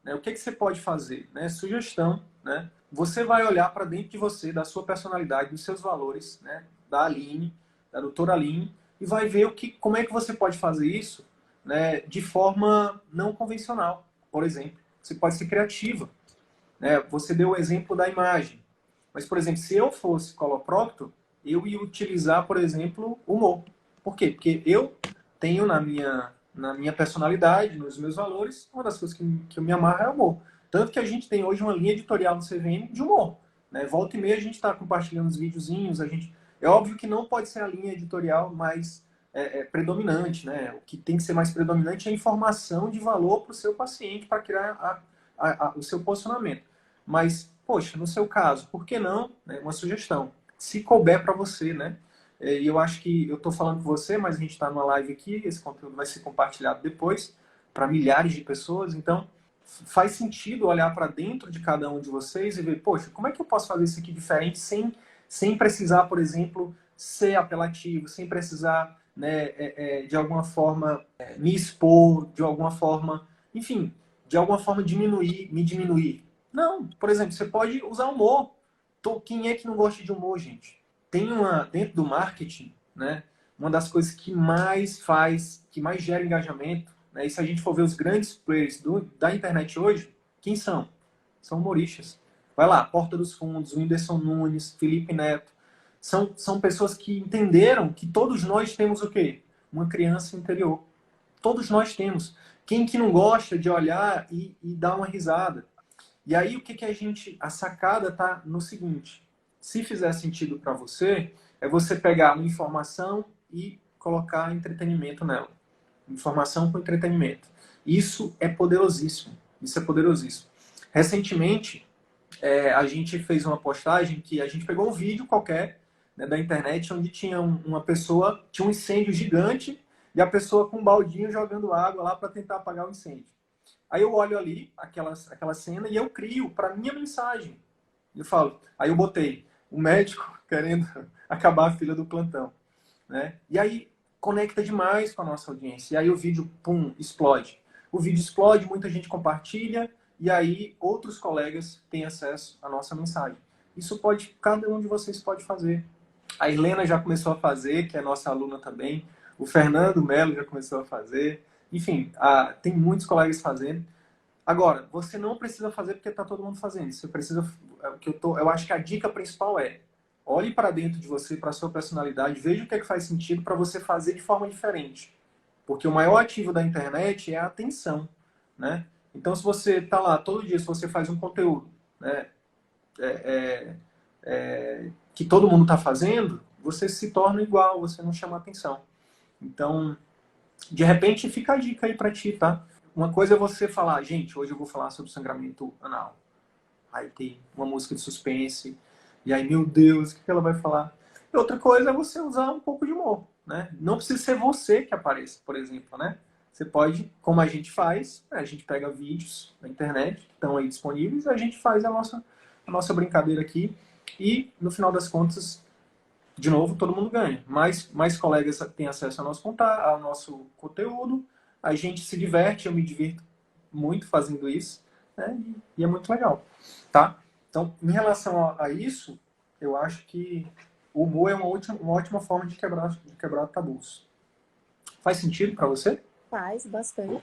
né, o que você pode fazer? Né? Sugestão, né? Você vai olhar para dentro de você, da sua personalidade, dos seus valores, né? Da Aline, da doutora Aline, e vai ver como é que você pode fazer isso, né, de forma não convencional. Por exemplo, você pode ser criativa. Né? Você deu o exemplo da imagem. Mas, por exemplo, se eu fosse coloprocto, eu ia utilizar, por exemplo, humor. Por quê? Porque eu tenho na minha personalidade, nos meus valores, uma das coisas que eu me amarro é o humor. Tanto que a gente tem hoje uma linha editorial no CVM de humor. Né? Volta e meia a gente está compartilhando os videozinhos. É óbvio que não pode ser a linha editorial mais predominante. Né? O que tem que ser mais predominante é a informação de valor para o seu paciente, para criar o seu posicionamento. Mas, poxa, no seu caso, por que não? Né? Uma sugestão. Se couber para você, né? E eu acho que eu estou falando com você, mas a gente está numa live aqui, esse conteúdo vai ser compartilhado depois para milhares de pessoas. Então, faz sentido olhar para dentro de cada um de vocês e ver, poxa, como é que eu posso fazer isso aqui diferente sem precisar, por exemplo, ser apelativo, sem precisar, né, de alguma forma, me expor, de alguma forma, enfim, de alguma forma me diminuir. Não, por exemplo, você pode usar humor. Quem é que não gosta de humor, gente? Dentro do marketing, né, uma das coisas que mais gera engajamento, né, e se a gente for ver os grandes players da internet hoje, quem são? São humoristas. Vai lá, Porta dos Fundos, Whindersson Nunes, Felipe Neto. São pessoas que entenderam que todos nós temos o quê? Uma criança interior. Todos nós temos. Quem que não gosta de olhar e dar uma risada? E aí a sacada tá no seguinte: se fizer sentido para você, é você pegar uma informação e colocar entretenimento nela. Informação com entretenimento. Isso é poderosíssimo. Isso é poderosíssimo. Recentemente, a gente fez uma postagem que a gente pegou um vídeo qualquer, né, da internet onde tinha uma pessoa, tinha um incêndio gigante e a pessoa com um baldinho jogando água lá para tentar apagar o incêndio. Aí eu olho ali aquela cena e eu crio para minha mensagem. Eu falo, aí eu botei o médico querendo acabar a fila do plantão, né? E aí conecta demais com a nossa audiência. E aí o vídeo, pum, explode. O vídeo explode, muita gente compartilha e aí outros colegas têm acesso à nossa mensagem. Isso cada um de vocês pode fazer. A Helena já começou a fazer, que é nossa aluna também. O Fernando Melo já começou a fazer. Enfim, tem muitos colegas fazendo. Agora, você não precisa fazer porque está todo mundo fazendo. Você precisa. Eu acho que a dica principal é: olhe para dentro de você, para a sua personalidade, veja o que é que faz sentido para você fazer de forma diferente. Porque o maior ativo da internet é a atenção, né? Então, se você está lá todo dia, se você faz um conteúdo, né, que todo mundo está fazendo, você se torna igual, você não chama atenção. Então, de repente, fica a dica aí para ti, tá? Uma coisa é você falar, gente, hoje eu vou falar sobre sangramento anal. Aí tem uma música de suspense, e aí, meu Deus, o que ela vai falar? E outra coisa é você usar um pouco de humor, né? Não precisa ser você que apareça, por exemplo, né? Você pode, como a gente faz, a gente pega vídeos na internet que estão aí disponíveis, a gente faz a nossa brincadeira aqui e, no final das contas, de novo, todo mundo ganha. Mais colegas têm acesso ao nosso conteúdo, a gente se diverte, eu me divirto muito fazendo isso, né? E é muito legal, tá? Então, em relação a isso, eu acho que o humor é uma ótima forma de quebrar tabus. Faz sentido para você? Faz bastante,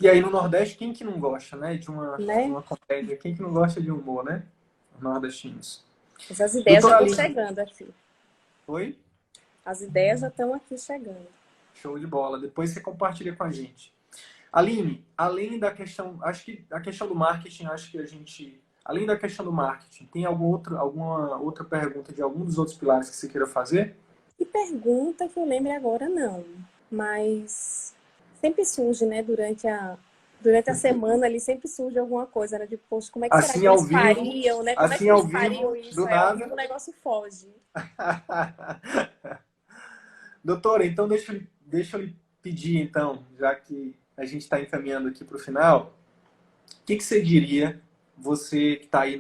E aí no Nordeste, quem que não gosta, né, de né? uma comédia? Quem que não gosta de humor, né? Os nordestinos. Mas as ideias já Doutora estão Aline, chegando aqui. oi? As ideias já estão aqui chegando. Show de bola. Depois você compartilha com a gente. Aline, além da questão, acho que a questão do marketing, acho que a gente, além da questão do marketing, tem alguma outra pergunta de algum dos outros pilares que você queira fazer? E pergunta que eu lembre agora, não. Mas sempre surge, né, durante a semana ali, sempre surge alguma coisa, né? De, poxa, como é que será Assim que ao eles vivo, fariam, né? Como é que assim ao eles fariam vivo, isso? do Aí ao vivo o nada. negócio foge. Doutora, então deixa eu lhe pedir, então, já que a gente está encaminhando aqui para o final, o que você diria, você que está aí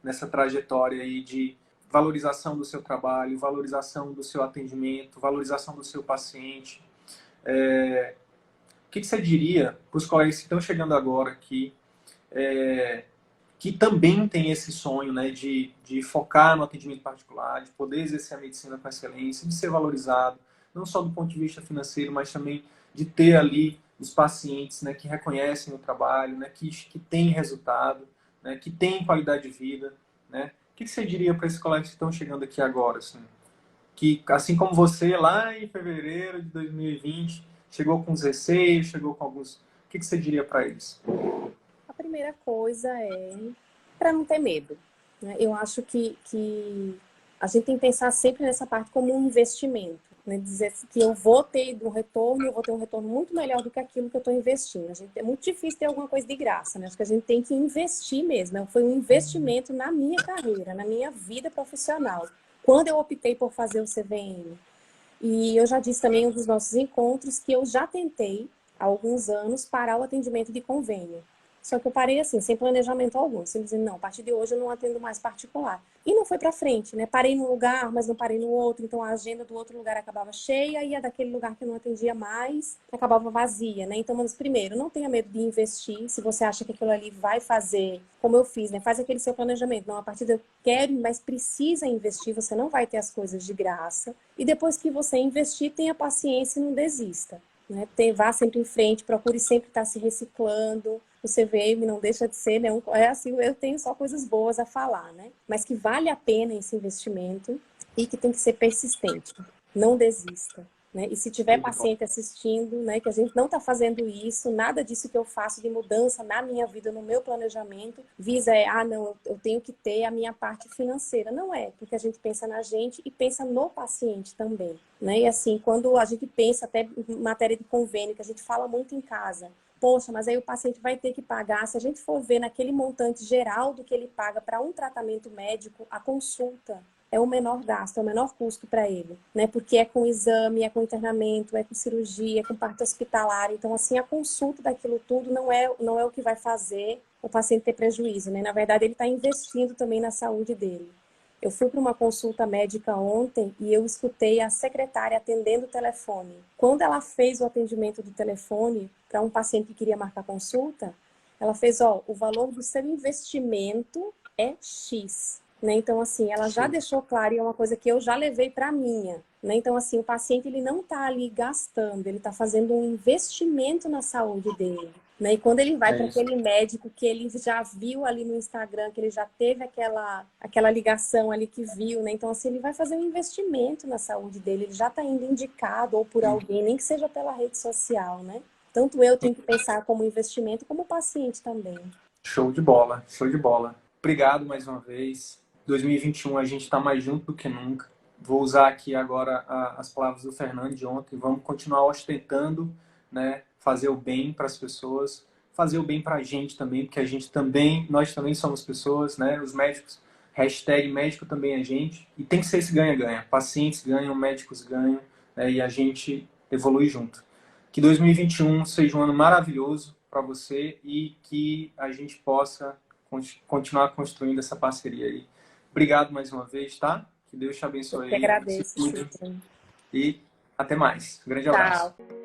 nessa trajetória aí de valorização do seu trabalho, valorização do seu atendimento, valorização do seu paciente, o que você diria para os colegas que estão chegando agora aqui, que também tem esse sonho, né, de focar no atendimento particular, de poder exercer a medicina com excelência, de ser valorizado, não só do ponto de vista financeiro, mas também de ter ali os pacientes, né, que reconhecem o trabalho, né, que têm resultado, né, que têm qualidade de vida, né? O que você diria para esses colegas que estão chegando aqui agora, assim, que assim como você lá em fevereiro de 2020 chegou com os receios, chegou com alguns, o que você diria para eles? A primeira coisa é para não ter medo, né? Eu acho que a gente tem que pensar sempre nessa parte como um investimento, né? Dizer que eu vou ter um retorno muito melhor do que aquilo que eu estou investindo. É muito difícil ter alguma coisa de graça, né? Acho que a gente tem que investir mesmo. Foi um investimento na minha carreira, na minha vida profissional. Quando eu optei por fazer o CVM, e eu já disse também em um dos nossos encontros que eu já tentei, há alguns anos, parar o atendimento de convênio. Só que eu parei assim, sem planejamento algum. Simplesmente, não, a partir de hoje eu não atendo mais particular. E não foi para frente, né? Parei num lugar, mas não parei no outro. Então a agenda do outro lugar acabava cheia e a daquele lugar que eu não atendia mais acabava vazia, né? Então, mas primeiro, não tenha medo de investir. Se você acha que aquilo ali vai fazer, como eu fiz, né? Faz aquele seu planejamento. Não, a partir de eu quero, mas precisa investir. Você não vai ter as coisas de graça. E depois que você investir, tenha paciência e não desista. Né? Vá sempre em frente, procure sempre estar se reciclando. O CVM não deixa de ser, né? É assim, eu tenho só coisas boas a falar, né? Mas que vale a pena esse investimento e que tem que ser persistente. Não desista. Né? E se tiver paciente assistindo, né, que a gente não está fazendo isso, nada disso que eu faço de mudança na minha vida, no meu planejamento, visa não, eu tenho que ter a minha parte financeira. Não é, porque a gente pensa na gente e pensa no paciente também. Né? E assim, quando a gente pensa até em matéria de convênio, que a gente fala muito em casa, poxa, mas aí o paciente vai ter que pagar, se a gente for ver naquele montante geral do que ele paga para um tratamento médico, a consulta é o menor gasto, é o menor custo para ele, né? Porque é com exame, é com internamento, é com cirurgia, é com parte hospitalar. Então, assim, a consulta daquilo tudo não é o que vai fazer o paciente ter prejuízo, né? Na verdade, ele está investindo também na saúde dele. Eu fui para uma consulta médica ontem e eu escutei a secretária atendendo o telefone. Quando ela fez o atendimento do telefone para um paciente que queria marcar consulta, ela fez, o valor do seu investimento é X. Né? Então, assim, ela já deixou claro, e é uma coisa que eu já levei para a minha. Né? Então, assim, o paciente ele não está ali gastando, ele está fazendo um investimento na saúde dele. Né? E quando ele vai É para isso. aquele médico que ele já viu ali no Instagram, que ele já teve aquela ligação ali que viu, né? Então, assim, ele vai fazer um investimento na saúde dele, ele já está indo indicado ou por alguém, nem que seja pela rede social, né? Tanto eu tenho que pensar como investimento, como o paciente também. Show de bola, show de bola. Obrigado mais uma vez. 2021 a gente está mais junto do que nunca. Vou usar aqui agora as palavras do Fernando de ontem. Vamos continuar ostentando, né? Fazer o bem para as pessoas, fazer o bem para a gente também, porque a gente também, nós também somos pessoas, né? Os médicos, hashtag médico também é gente. E tem que ser esse ganha-ganha. Pacientes ganham, médicos ganham, né? E a gente evolui junto. Que 2021 seja um ano maravilhoso para você e que a gente possa continuar construindo essa parceria aí. Obrigado mais uma vez, tá? Que Deus te Eu abençoe que aí, se agradeço, cuide Cícero. e até mais. Um grande abraço. Tchau.